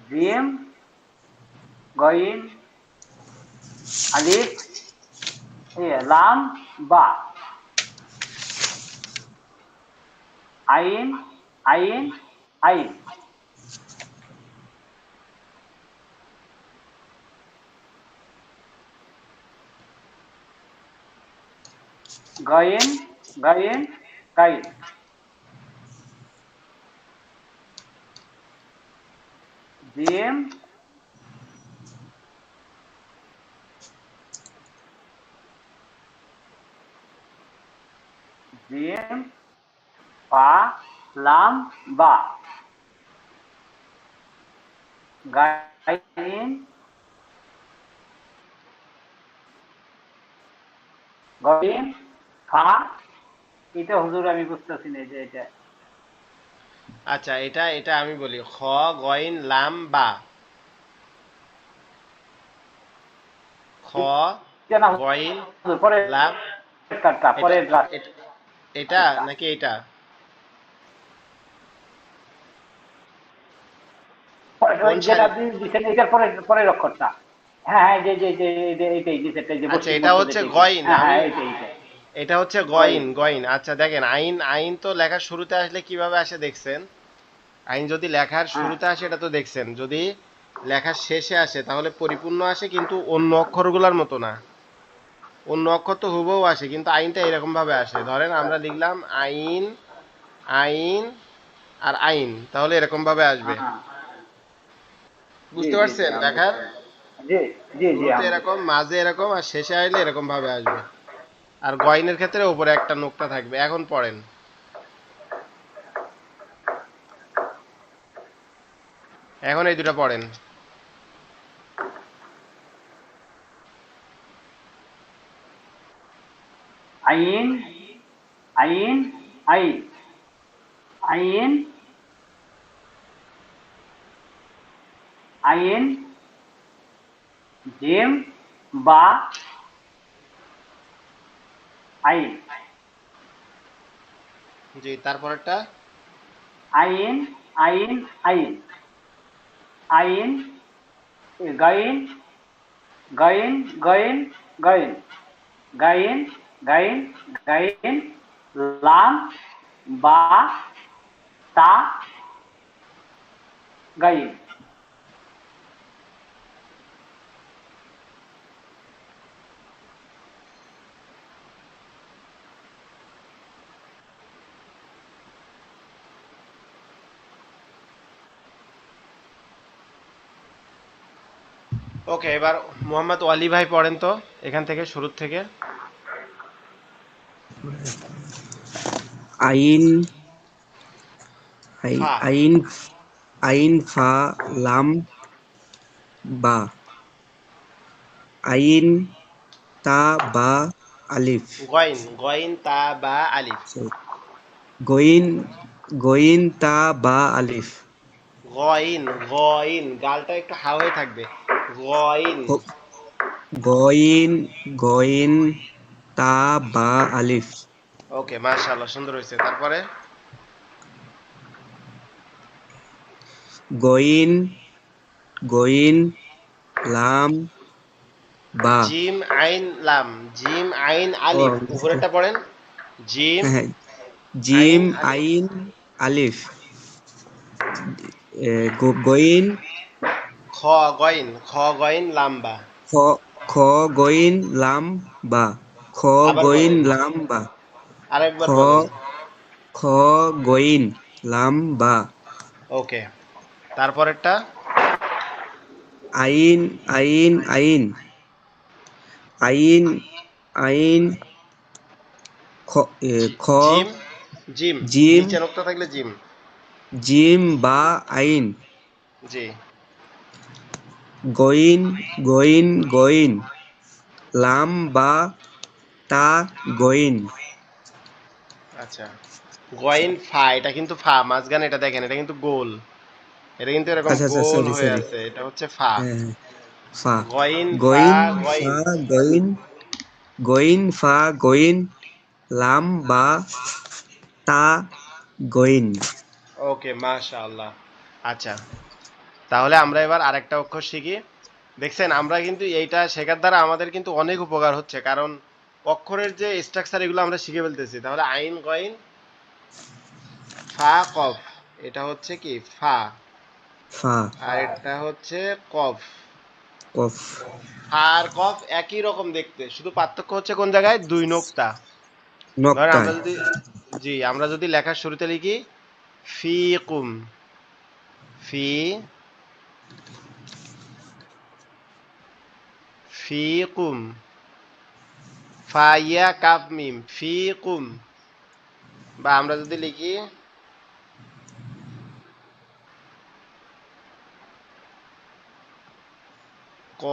জিম গইন আলিফ লাম বা, আইন আইন আইন, গইন গইন গাইন, জিম লাম বা গাইন গইন ফা। এটা হুজুর আমি বুঝতেছি না যে এটা আচ্ছা, এটা এটা আমি বলি, খ গইন লাম বা, খ এটা না গইন হুজুর, পরে লাম। এটা পরের এটা এটা নাকি এটা? কোন যেটা সারি? আপনি দিচ্ছেন এটার পরের অক্ষরটা। হ্যাঁ হ্যাঁ, যে এইটাই নিচেরটা, যে আচ্ছা, বস্তির এটা মধ্যে হচ্ছে যেটা এইটাই। গইন। হ্যাঁ আমি হ্যাঁ, এইটাই এটা হচ্ছে গইন। গইন গইন। আচ্ছা দেখেন, আইন আইন তো লেখার শুরুতে আসলে কিভাবে আসে দেখছেন? আইন যদি লেখার হ্যাঁ শুরুতে আসে এটা তো দেখছেন, যদি লেখার শেষে আসে তাহলে পরিপূর্ণ আসে, কিন্তু অন্য অক্ষরগুলোর মতো না। অন্য অক্ষর তো হুবহু আসে, কিন্তু আইনটা এরকম ভাবে আসে। ধরেন আমরা লিখলাম আইন, আইন আর আইন, তাহলে এরকম ভাবে আসবে। হ্যাঁ, জি বুঝতে জি জি পারছেন আমি লেখার? বুঝতে পারছি। জি জি জি শুরুতে আমি বুঝতে এরকম, পারছি। মাঝে এরকম, আর শেষে আসলে এরকম ভাবে আসবে। আর গয়নের ক্ষেত্রে উপরে একটা নোক্তা থাকবে। এখন পড়েন। এখন এই দুটো পড়েন। আইন আইন আইন আইন আইন জিম বা আইন জি, তারপরেরটা? আইন আইন আইন আইন গাইন গাইন গাইন গাইন গাইন গাইন গাইন লাম বা তা গাইন। ওকে, এবার মোহাম্মদ ওয়ালি ভাই পড়েন তো, এখান থেকে শুরুর থেকে। আইন ফা। আইন আইন ফা লাম বা, আইন তা বা আলিফ, গইন গইন তা বা আলিফ। sorry, গইন গইন তা বা আলিফ, গইন গইন, গালটা একটু হা হয়ে থাকবে। গইন। গ- গইন গইন তা বা আলিফ, ওকে, মাশাআল্লাহ, সুন্দর হয়েছে। তারপরে? গইন গইন লাম বা, জিম আইন লাম, জিম আইন ও আলিফ। উপরেরটা পড়েন। জিম হ্যাঁ, আইন জিম আলিফ। আইন আলিফ, গইন খ গইন, খ গইন লাম্বা। খ খ গইন লাম বা, খ আবার গইন বলেন, লাম বা, খ আরেকবার বলেন। খ গইন লাম বা, ওকে, তারপরেরটা? আইন আইন আইন আইন আইন খ খ জিম, জিম, জিম নিচে নোক্তা থাকলে জিম। জিম বা আইন, জি। গইন গইন গইন লাম বা তা গইন, আচ্ছা, গইন ফা, এটা কিন্তু ফা মাঝখানে, এটা দেখেন, এটা কিন্তু গোল। এটা কিন্তু এরকম আচ্ছা আচ্ছা, গোল সরি হয়ে সরি, আছে, এটা হচ্ছে ফা। হ্যাঁ হ্যাঁ, ফা গইন ফা গইন গইন। ফা গইন গইন ফা গইন লাম বা তা গইন। ওকে, মাশাআল্লাহ। আচ্ছা, তাহলে আমরা এবার আরেকটা অক্ষর শিখি। দেখছেন, আমরা কিন্তু এইটা শেখার দ্বারা আমাদের কিন্তু অনেক উপকার হচ্ছে, কারণ অক্ষরের যে স্ট্রাকচার এগুলো আমরা শিখে ফেলতেছি। তাহলে আইন গইন ফা কফ, এটা হচ্ছে কি ফা, ফা আর এটা হচ্ছে কফ। কফ ফা আর কফ একই রকম দেখতে, শুধু পার্থক্য হচ্ছে কোন জায়গায়, দুই নোক্তা। ধরেন আমরা নক্তায়, যদি, জি, আমরা যদি লেখার শুরুতে লিখি ফি কুম, ফি ফি কুম, ফাইয়া কাফ মিম ফি কুম, বা আমরা যদি লিখি ক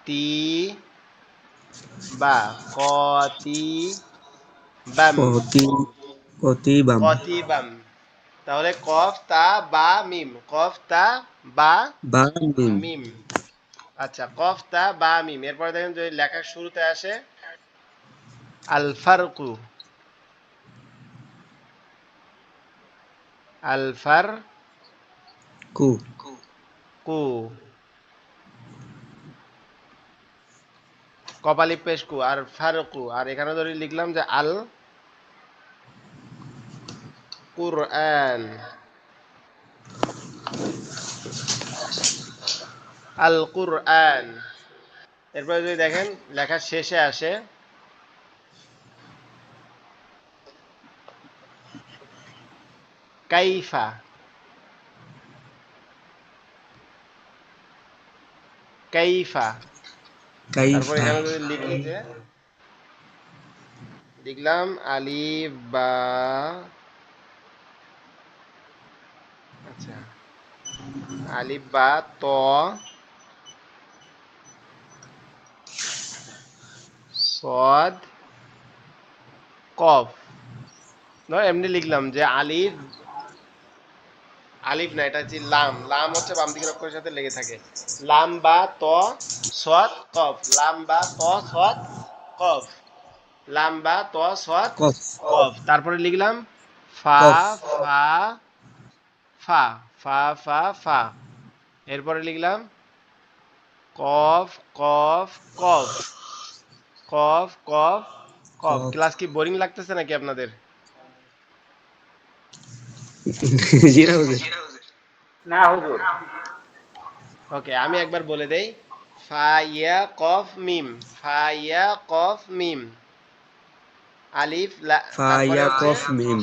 তি বা কতি বাম কতি কতিবাম কতিবাম। তাহলে কফ তা বা মিম, কফ তা বা বা মিম মিম। আচ্ছা, কফ তা বা মিম। এরপরে দেখেন যদি লেখার শুরুতে আসে আল ফারকু, আল ফার কু কু, কপালি পেশ কু আর ফারকু। আর এখানে ধরে লিখলাম যে আল কুরআন, আল কুরআন। এরপরে যদি দেখেন লেখার শেষে আসে কাইফা, কাইফা। তারপর কাইফা এখানে যদি লিখি যে লিখলাম আলিফ বা, আচ্ছা আলিফ বা ত সদ কফ। নয় এমনি লিখলাম যে আলিফ, আলিফ না এটা হচ্ছে লাম, লাম হচ্ছে বাম দিকের অক্ষরের সাথে লেগে থাকে। লাম বা ত সদ কফ, লাম বা ত সদ কফ, লাম বা ত সদ কফ কফ। তারপরে লিখলাম ফা কফ ফা ফা ফা ফা ফা। এরপরে লিখলাম কফ কফ কফ, কফ কফ কফ। কফ ক্লাস কি বোরিং লাগতেছে নাকি আপনাদের? জি না হুজুর। না হুজুর। ওকে, আমি একবার বলে দেই। ফা ইয়া কফ মিম, ফা ইয়া কফ মিম, আলিফ ফা তারপরে ইয়া হচ্ছে কফ মিম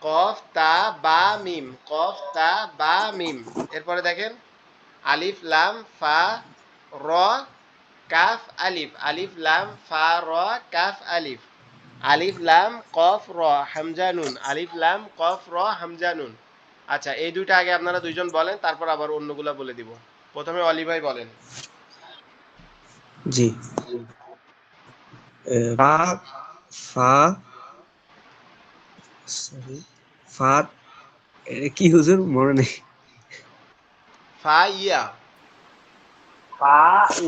কফ তা বা মিম, কফ তা বা মিম। এরপরে দেখেন আলিফ লাম ফা র কাফ আলিফ, আলিফ লাম ফা র কাফ আলিফ, আলিফ লাম কফ র হামজা নুন, আলিফ লাম কফ র হামজা নুন। আচ্ছা, এই দুইটা আগে আপনারা দুইজন বলেন, তারপর আবার অন্যগুলা বলে দিব। প্রথমে অলি ভাই বলেন। জি ফা ফা সরি ফা এটা কি হুজুর মনে নেই ফা ইয়া ফা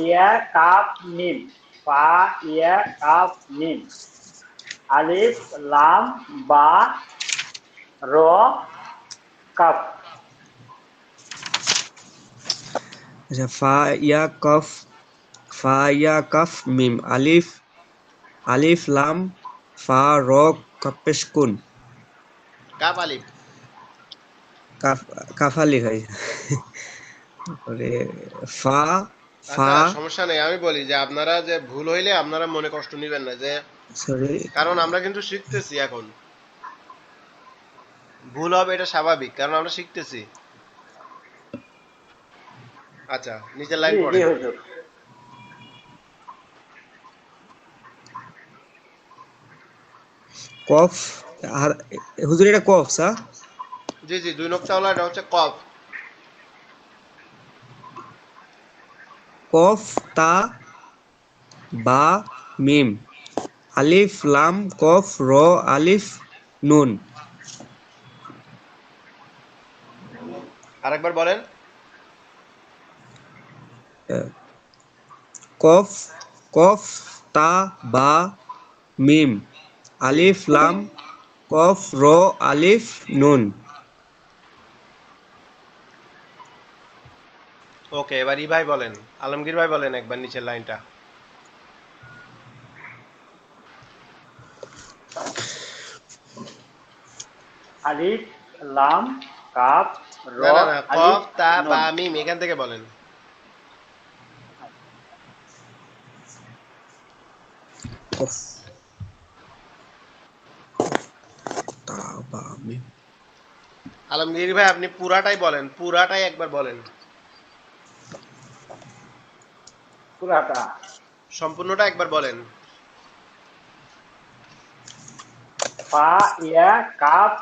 ইয়া কাফ মিম, ফা ইয়া কাফ মিম, আলিফ লাম বা র কাফ। আচ্ছা ফা ইয়া কফ মিম আলিফ আলিফ লাম ফা র কাপেশ কুন কাফ আলিফ। কাফ কাফালি হয় তারপরে ফা ফা আচ্ছা, সমস্যা নেই, আমি বলি যে আপনারা যে ভুল হইলে আপনারা মনে কষ্ট নিবেন না, যে সরি কারণ আমরা কিন্তু শিখতেছি এখন। ভুল হবে এটা স্বাভাবিক, কারণ আমরা শিখতেছি। আচ্ছা, নিচের জি লাইন জি পড়েন। হুজুর। কফ আর হুজুর এটা কফ সা জি জি, দুই নোক্তা হলো, এটা হচ্ছে কফ। কফ তা বা মিম আলিফ লাম কফ র আলিফ নুন আরেকবার বলেন। কফ কফ তা বা মিম মিম। আলিফ লাম কফ র আলিফ নুন ওকে, এবার ই ভাই বলেন, আলমগীর ভাই বলেন একবার নিচের লাইনটা। আলিফ লাম কাফ র না না না, আলিফ কফ তা নুন। বা মিম এখান থেকে বলেন। কফ তা বা মিম আলমগীর ভাই আপনি পুরাটাই বলেন, পুরাটাই একবার বলেন, পুরাটা। সম্পূর্ণটা একবার বলেন। ফা ইয়া কাফ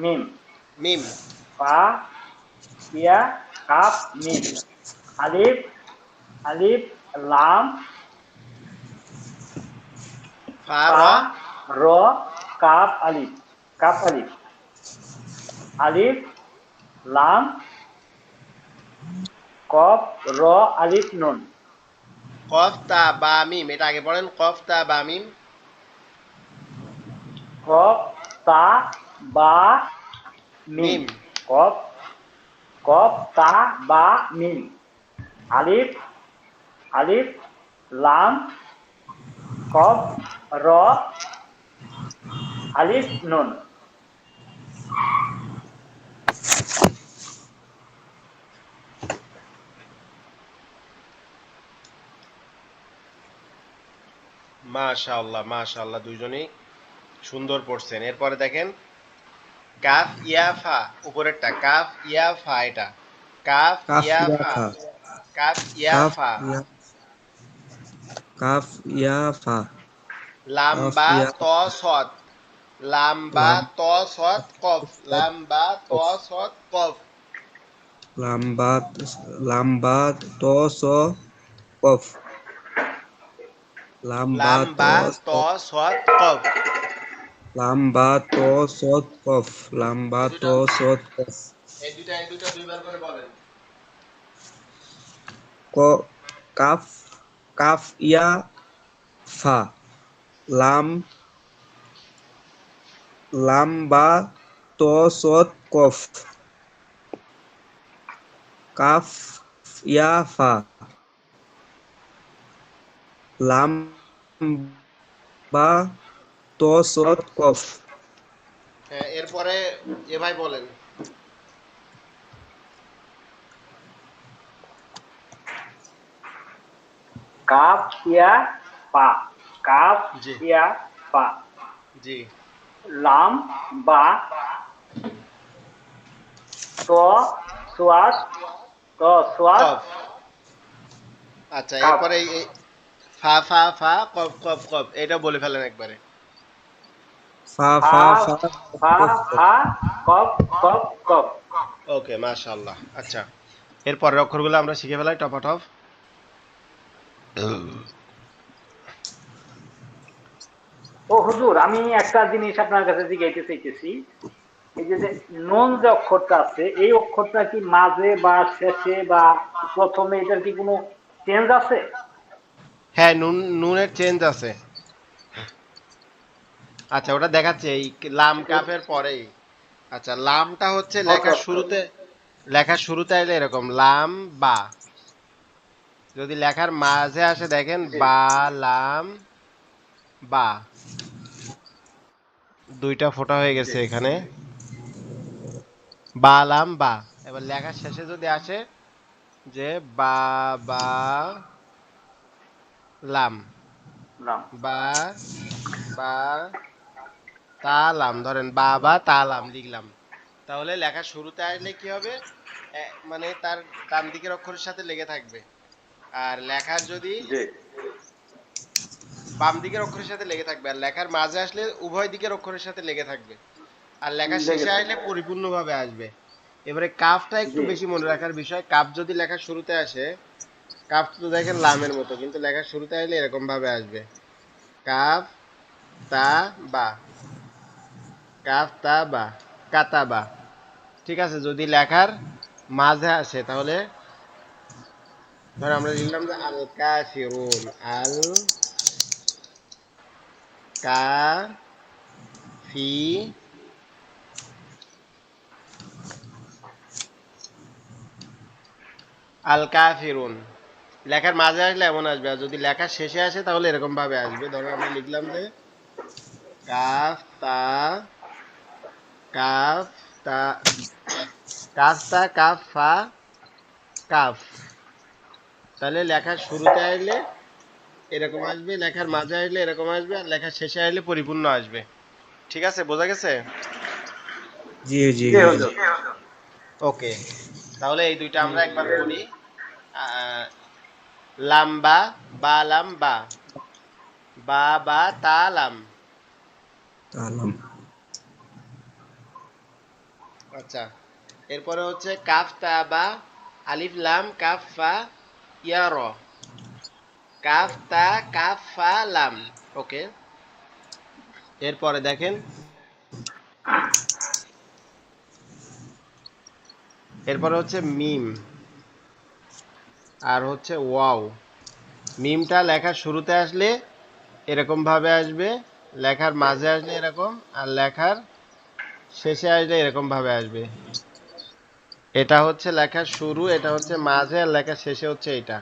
মিম, মিম। ফা ইয়া কাফ মিম আলিফ আলিফ লাম ফা র ফা র কাফ আলিফ আলিফ লাম কফ র আলিফ নুন কফ তা বা মিম, এটা আগে পড়েন, কফ তা বা মিম। কফ তা বা মিম মিম কফ কফ তা বা মিম আলিফ আলিফ লাম কফ র আলিফ নুন মাশাআল্লাহ মাশাআল্লাহ, দুইজনেই সুন্দর পড়ছেন। এরপরে দেখেন কাফ ইয়া ফা, উপরেরটা কাফ ইয়া ফা, এটা কাফ কাফ ইয়া ইয়া ফা, ফা কাফ ইয়া কাফ ফা, ইয়া কাফ ইয়া ফা লাম কাফ বা ইয়া ত সদ, লাম বা লাম ত সদ কফ, লাম বা ত সদ কফ, লাম্বাত লাম্বাত ত স কফ লাম লাম্বাত বা ত সদ কফ। লাম্বাত ত স কফ এই লাম্বাত ত দুটা স কফ এই দুটা দুইবার করে বলেন। ক কাফ কাফ ইয়া ফা লাম লাম্বা ত স কফ কাফ ইয়া ফা লাম বা ত স কফ হ্যাঁ, এরপরে এ ভাই বলেন। কাফ ইয়া পা কাফ জি ইয়া পা জি লাম বা ত সোয়াদ ত সোয়াদ কফ। আচ্ছা, কাফ এরপরে ফা ফা ফা কফ কফ কফ, এটা বলে ফেলেন একবারে। ফা ফা ফা ফা ফা কফ ফা কফ কফ কফ ওকে, মাশাআল্লাহ। আচ্ছা, এরপরের অক্ষরগুলো আমরা শিখে ফেলাই টপাটপ। ও হুজুর, আমি একটা জিনিস আপনার কাছে জিজ্ঞাসা চাইতেছি। এই যে নুন যে অক্ষরটা আছে, এই অক্ষরটা কি মাঝে বা শেষে বা প্রথমে, এটার কি কোনো চেঞ্জ আছে? হ্যাঁ, নুনের চেঞ্জ আছে। আচ্ছা, ওটা দেখাচ্ছে এই লাম কাফের পরেই। আচ্ছা, লামটা হচ্ছে ওকে লেখার ওকে শুরুতে, লেখার শুরুতে আইলে এরকম লাম বা, যদি লেখার মাঝে আসে দেখেন জি বা লাম বা, দুইটা ফোঁটা হয়ে জি গেছে এখানে, বা লাম বা। এবার লেখার শেষে যদি আসে যে বা বা লাম, নাম বা বা তালাম, ধরেন বাবা তালাম লিখলাম, তাহলে লেখার শুরুতে আসলে কি হবে, মানে তার ডান দিকের অক্ষরের সাথে লেগে থাকবে। আর লেখার যদি জি বাম দিকের অক্ষরের সাথে লেগে থাকবে, আর লেখার মাঝে আসলে উভয় দিকের অক্ষরের সাথে লেগে থাকবে, আর লেখার লেগে শেষে থাকবে। আসলে পরিপূর্ণভাবে আসবে। এবারে কাফটা একটু জি বেশি মনে রাখার বিষয়, কাফ যদি লেখার শুরুতে আসে, কাফ তো দেখেন লামের মতো, কিন্তু লেখার শুরুতে আসলে এরকম ভাবে আসবে কাফ তা বা, কাফ তা বা, কাতাবা। ঠিক আছে, যদি লেখার মাঝে আসে তাহলে ধর আমরা লিখলাম যে আল কাফিরুন, আল কাফি আল কাফিরুন, লেখার মাঝে আসলে এমন আসবে, আর যদি লেখার শেষে আসে তাহলে এরকম ভাবে আসবে। ধরো আমরা লিখলাম যে কাফ তা কাফ তা কাফ তা কাফ ফা কাফ, তাহলে লেখার শুরুতে আসলে এরকম আসবে, লেখার মাঝে আসলে এরকম আসবে, আর লেখার শেষে আসলে পরিপূর্ণ আসবে। ঠিক আছে, বোঝা গেছে? জি জি জি হুজুর হুজুর ওকে, তাহলে এই দুইটা আমরা একবার পড়ি। আহ, লাম্বা বা লাম্বা, বা বা তা লাম। তালাম আচ্ছা, এরপরে হচ্ছে কাফ তা বা আলিফ লাম কাফ ফা ইয়া র, কাফ তা কাফ ফা লাম। ওকে, এরপরে দেখেন, এরপরে হচ্ছে মিম আর হচ্ছে ওয়াও। মিমটা লেখার শুরুতে আসলে এরকম ভাবে আসবে, লেখার মাঝে আসলে এরকম, আর লেখার শেষে আসলে এরকম ভাবে আসবে। এটা হচ্ছে লেখার শুরু, এটা হচ্ছে মাঝে, আর লেখার শেষে হচ্ছে এটা।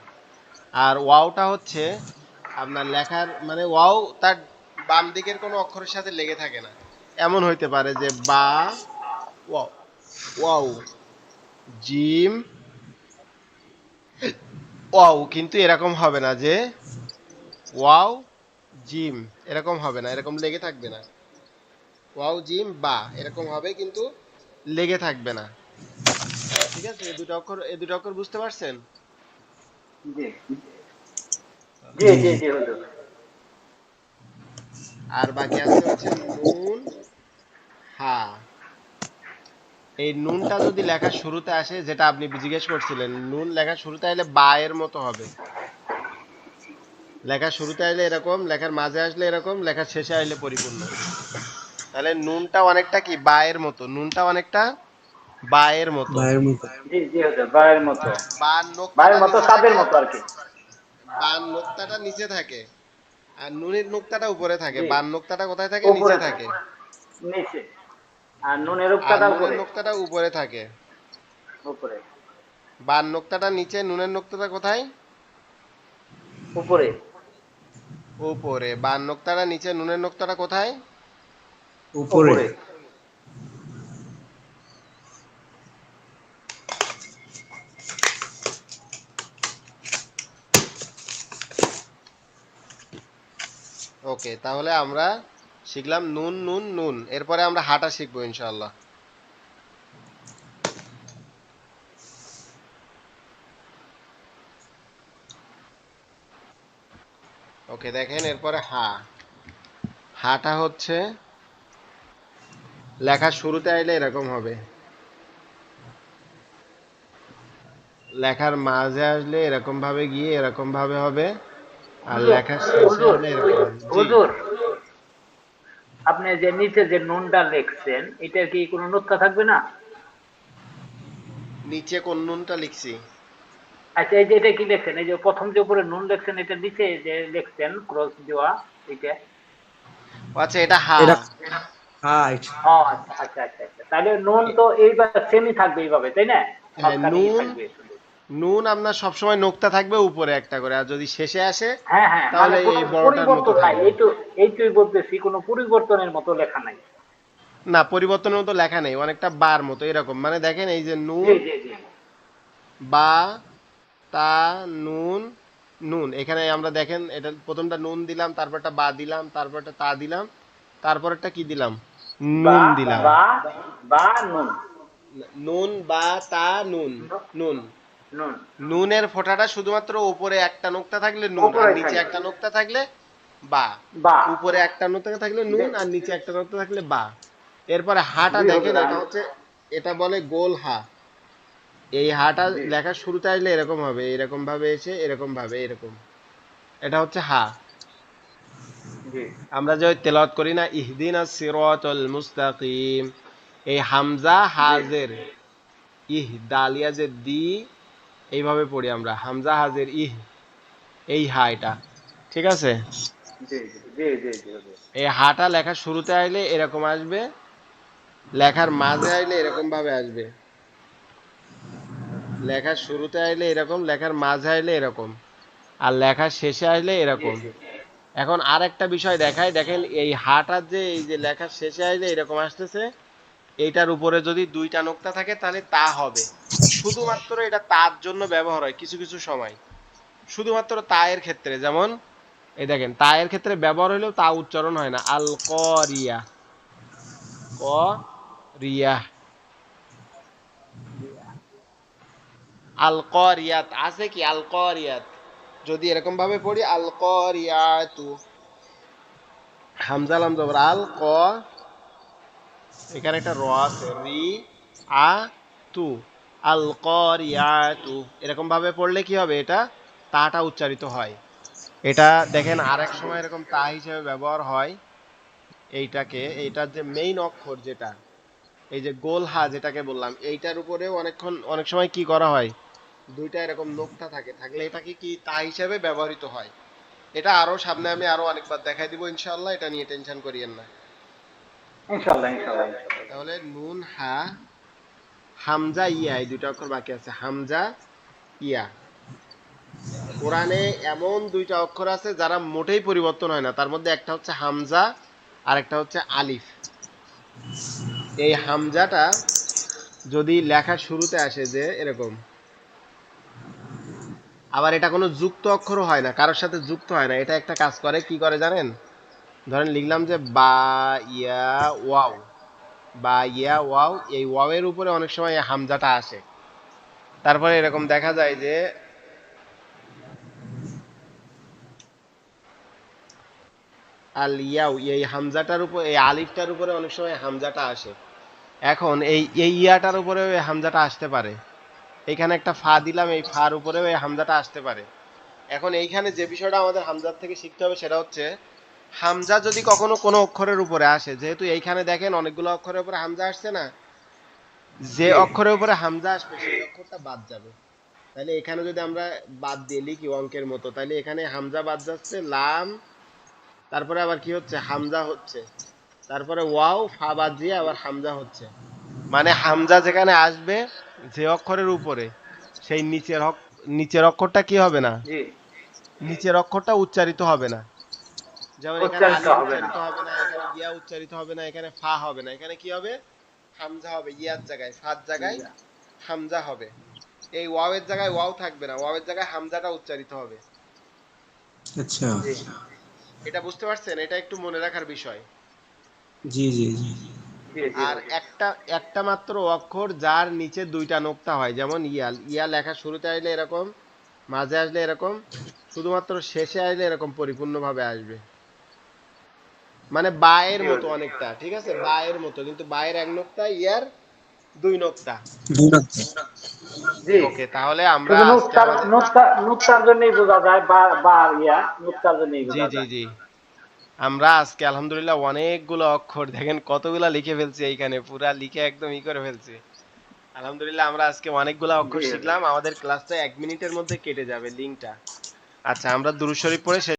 আর ওয়াওটা হচ্ছে আপনার লেখার মানে ওয়াও তার বাম দিকের কোনো অক্ষরের সাথে লেগে থাকে না। এমন হইতে পারে যে বা ওয়াও, ওয়াও জিম ওয়াও, কিন্তু এরকম হবে না যে ওয়াও জিম, এরকম হবে না, এরকম লেগে থাকবে না। ওয়াও জিম বা এরকম হবে, কিন্তু লেগে থাকবে না। ঠিক আছে, এই দুটো অক্ষর বুঝতে পারছেন? জি জি জি জি জি জি হুজুর। আর বাকি আছে হচ্ছে নুন হা। এই নুনটা যদি লেখার শুরুতে আসে, যেটা আপনি জিজ্ঞেস করছিলেন, নুন লেখার শুরুতে আসলে বা এর মতো হবে। লেখার শুরুতে আসলে এরকম, লেখার মাঝে আসলে এরকম, লেখার শেষে আসলে পরিপূর্ণ। তাহলে নুনটা অনেকটা কি বা এর মতো, নুনটা অনেকটা বা এর মতো। ভাইয়ের মতো। জি জি হুজুর, বায়ের মতো। বা বায়ের নোক্তাটা মতো, নিচে চাঁদের থাকে, মতো আর কি। বা নোক্তাটা নিচে থাকে, আর নুনের নোক্তাটা উপরে থাকে। জি, বান নোক্তাটা কোথায় থাকে? উপরে নিচে থাকে, থাকে। নিচে। আর নুনের আর উক্তাটা নুনের উপরে। নোক্তাটা উপরে থাকে। উপরে। বান নোক্তাটা নিচে, নুনের নোক্তাটা কোথায়? উপরে। উপরে। বান নোক্তাটা নিচে, নুনের নোক্তাটা কোথায়? উপরে। উপরে। ওকে, তাহলে আমরা শিখলাম নুন নুন নুন। এরপরে আমরা হাটা শিখবো ইনশাআল্লাহ। ওকে, দেখেন এরপরে হা। হাটা হচ্ছে লেখার শুরুতে আইলে এরকম হবে, লেখার মাঝে আসলে এরকম ভাবে গিয়ে এরকম ভাবে হবে, আর হুজুর, লেখার শেষে হুজুর, আসলে এরকম হবে। জি। হুজুর, আপনি যে নিচে যে নুনটা লিখছেন, এটার কি কোনো নুক্তা থাকবে না? নিচে কোন নুনটা লিখছি? আচ্ছা, এই যে এটা কি লিখছেন, এই যে প্রথম যে উপরে নুন লিখছেন, এটা নিচে যে লিখছেন ক্রস দেওয়া, এটা? ও আচ্ছা, এটা হা। এটা হাইট। ও আচ্ছা আচ্ছা আচ্ছা আচ্ছা, তাহলে নুন এ- তো এইবার সেমই থাকবে এইভাবে, তাই না? হ্যাঁ, মাঝখানে ই নুন, থাকবে শুধু। নুন আপনার সবসময় নোক্তা থাকবে উপরে একটা করে, আর যদি শেষে আসে হ্যাঁ হ্যাঁ, মানে তাহলে কোনো এই বড়টার মতো পরিবর্তন নাই, থাকবে। এইটুই বলতেছি, কোনো পরিবর্তনের মতো লেখা নাই। না, পরিবর্তনের মতো লেখা নেই, অনেকটা বার মতো এরকম। মানে দেখেন এই যে জি নুন জি জি বা তা নুন নুন, এখানে আমরা দেখেন এটা প্রথমটা নুন দিলাম, তারপরটা বা দিলাম, তারপরটা তা দিলাম, তারপরটা কি দিলাম? বা নুন দিলাম। বা বা নুন। নুন বা তা নুন। নুন। নুন নুনের ফোঁটাটা শুধুমাত্র উপরে একটা নোক্তা থাকলে নুন, আর উপরে নিচে থাকবে। একটা নোক্তা থাকলে বা। বা। উপরে একটা নোক্তা থাকলে নুন, দে- আর নিচে একটা নোক্তা থাকলে বা। এরপরে হাটা জি দেখেন, হুজুর, এটা হচ্ছে, এটা বলে গোল হা। এই হাটা জি লেখার শুরুতে আসলে এরকম হবে, এরকম ভাবে এসে এরকম ভাবে এরকম। এটা হচ্ছে হা। জি আমরা যে তেলাওয়াত করি না, ইহদিনাস সিরাতাল মুস্তাকিম, এই হামজা জি হাজের ইহ, দালিয়া যে দি, এইভাবে পড়ি আমরা, হামজা হাজের ইহ, এই হা এটা। ঠিক আছে, জি জি জি জি হুজুর। এই হাটা লেখার শুরুতে আইলে এরকম আসবে, লেখার মাঝে আইলে এরকম ভাবে আসবে, লেখার শুরুতে আইলে এরকম, লেখার মাঝে আইলে এরকম, আর লেখার শেষে আসলে জি এরকম। জি এখন আর একটা বিষয় দেখাই, দেখেন এই হাটার যে এই যে লেখার শেষে আসলে এরকম আসতেছে, এইটার উপরে যদি দুইটা নোক্তা থাকে তাহলে তা হবে। শুধুমাত্র এটা তার জন্য ব্যবহার হয় কিছু কিছু সময়, শুধুমাত্র তায়ের ক্ষেত্রে। যেমন এই দেখেন, তায়ের ক্ষেত্রে ব্যবহার হলেও তা উচ্চারণ হয় না, আল করিয়া, ক রিয়া, আল করিয়াত আছে কি, আল করিয়াত, যদি এরকম ভাবে পড়ি আল করিয়াতু, হামজা লাম জবর আল ক, এখানে একটা র আছে, রি আ তু, আল কারিয়াতু, এরকম ভাবে পড়লে কি হবে, এটা তাটা উচ্চারিত হয়। এটা দেখেন আরেক সময় এরকম তা হিসেবে ব্যবহার হয় এইটাকে, এইটার যে মেইন অক্ষর যেটা, এই যে গোল হা যেটাকে বললাম, এইটার উপরেও অনেক সময় কি করা হয়, দুইটা এরকম নোক্তা থাকে, থাকলে এটাকে কি তা হিসেবে ব্যবহৃত হয়। এটা আরো সামনে আমি আরো অনেকবার দেখাই দিব ইনশাআল্লাহ, এটা নিয়ে টেনশন করিয়েন না। ইনশাআল্লাহ ইনশাআল্লাহ ইনশাআল্লাহ। তাহলে নুন হা হামজা ইয়া, এই দুইটা অক্ষর বাকি আছে, হামজা ইয়া। কোরআনে এমন দুইটা অক্ষর আছে যারা মোটেই পরিবর্তন হয় না, তার মধ্যে একটা হচ্ছে হামজা আর একটা হচ্ছে আলিফ। এই হামজাটা যদি লেখার শুরুতে আসে যে এরকম, আবার এটা কোনো যুক্ত অক্ষরও হয় না, কারোর সাথে যুক্ত হয় না, এটা একটা কাজ করে, কি করে জানেন, ধরেন লিখলাম যে বা ইয়া ওয়াও, বা ইয়া ওয়াও, এই ওয়াও এর উপরে অনেক সময় এই হামজাটা আসে। তারপরে এরকম দেখা যায় যে আল ইয়াও, এই হামজাটার উপর, এই আলিফটার উপরে অনেক সময় হামজাটা আসে। এখন এই ইয়াটার উপরেও এই হামজাটা আসতে পারে, এখানে একটা ফা দিলাম, এই ফার উপরেও এই হামজাটা আসতে পারে। এখন এইখানে যে বিষয়টা আমাদের হামজার থেকে শিখতে হবে সেটা হচ্ছে, হামজা যদি কখনো কোনো অক্ষরের উপরে আসে, যেহেতু এইখানে দেখেন অনেকগুলো অক্ষরের উপরে হামজা আসছে না, যে জি অক্ষরের উপরে হামজা আসবে সেই অক্ষরটা বাদ যাবে। তাহলে এখানে যদি আমরা বাদ দিয়ে লিখি অঙ্কের মতো, তাহলে এখানে হামজা বাদ যাচ্ছে, লাম, তারপরে আবার কি হচ্ছে, হামজা হচ্ছে, তারপরে ওয়াও, ফা বাদ দিয়ে আবার হামজা হচ্ছে। মানে হামজা যেখানে আসবে যে অক্ষরের উপরে, সেই নিচের অক্ষরটা কি হবে না, জি নিচের অক্ষরটা উচ্চারিত হবে না। যেমন এখানে উচ্চারিত আলিফ হবে না। উচ্চারিত হবে না, এখানে ইয়া উচ্চারিত হবে না, এখানে ফা হবে না, এখানে কি হবে, হামজা হবে, ইয়ার জায়গায় ফার জায়গায় হামজা হবে। এই ওয়াও এর জায়গায় ওয়াও থাকবে না, ওয়াও এর জায়গায় হামজাটা উচ্চারিত হবে। আচ্ছা। জি এটা বুঝতে পারছেন, এটা একটু মনে রাখার বিষয়। জি জি জি। জি জি আর হুজুর। একটা একটা মাত্র অক্ষর যার নিচে দুইটা নোক্তা হয়, যেমন ইয়াল, ইয়া লেখা শুরুতে আসলে এরকম, মাঝে আসলে এরকম, শুধুমাত্র শেষে আসলে এরকম পরিপূর্ণভাবে আসবে। মানে বায়ের জি মতো হুজুর। অনেকটা, ঠিক আছে, বায়ের মতো, কিন্তু বায়ের এক নোক্তা, ইয়ার দুই নোক্তা। দুই রক্ত। জি ওকে, তাহলে আমরা শুধু আজকে নুক্তার আমাদের, নুক্তা নুক্তার জন্যই বোঝা যায়, বা বা ইয়া নুক্তার জন্যই জি বোঝা জি যায়। জি, আমরা আজকে আলহামদুলিল্লাহ অনেকগুলো অক্ষর দেখেন কতগুলা লিখে ফেলছি, এইখানে পুরা লিখে একদম ই করে ফেলছি। আলহামদুলিল্লাহ আমরা আজকে অনেকগুলো জি অক্ষর হুজুর। শিখলাম, আমাদের ক্লাসটা 1 মিনিটের মধ্যে কেটে যাবে লিঙ্কটা। আচ্ছা, আমরা দুরূদ শরীফ পড়ে শেষ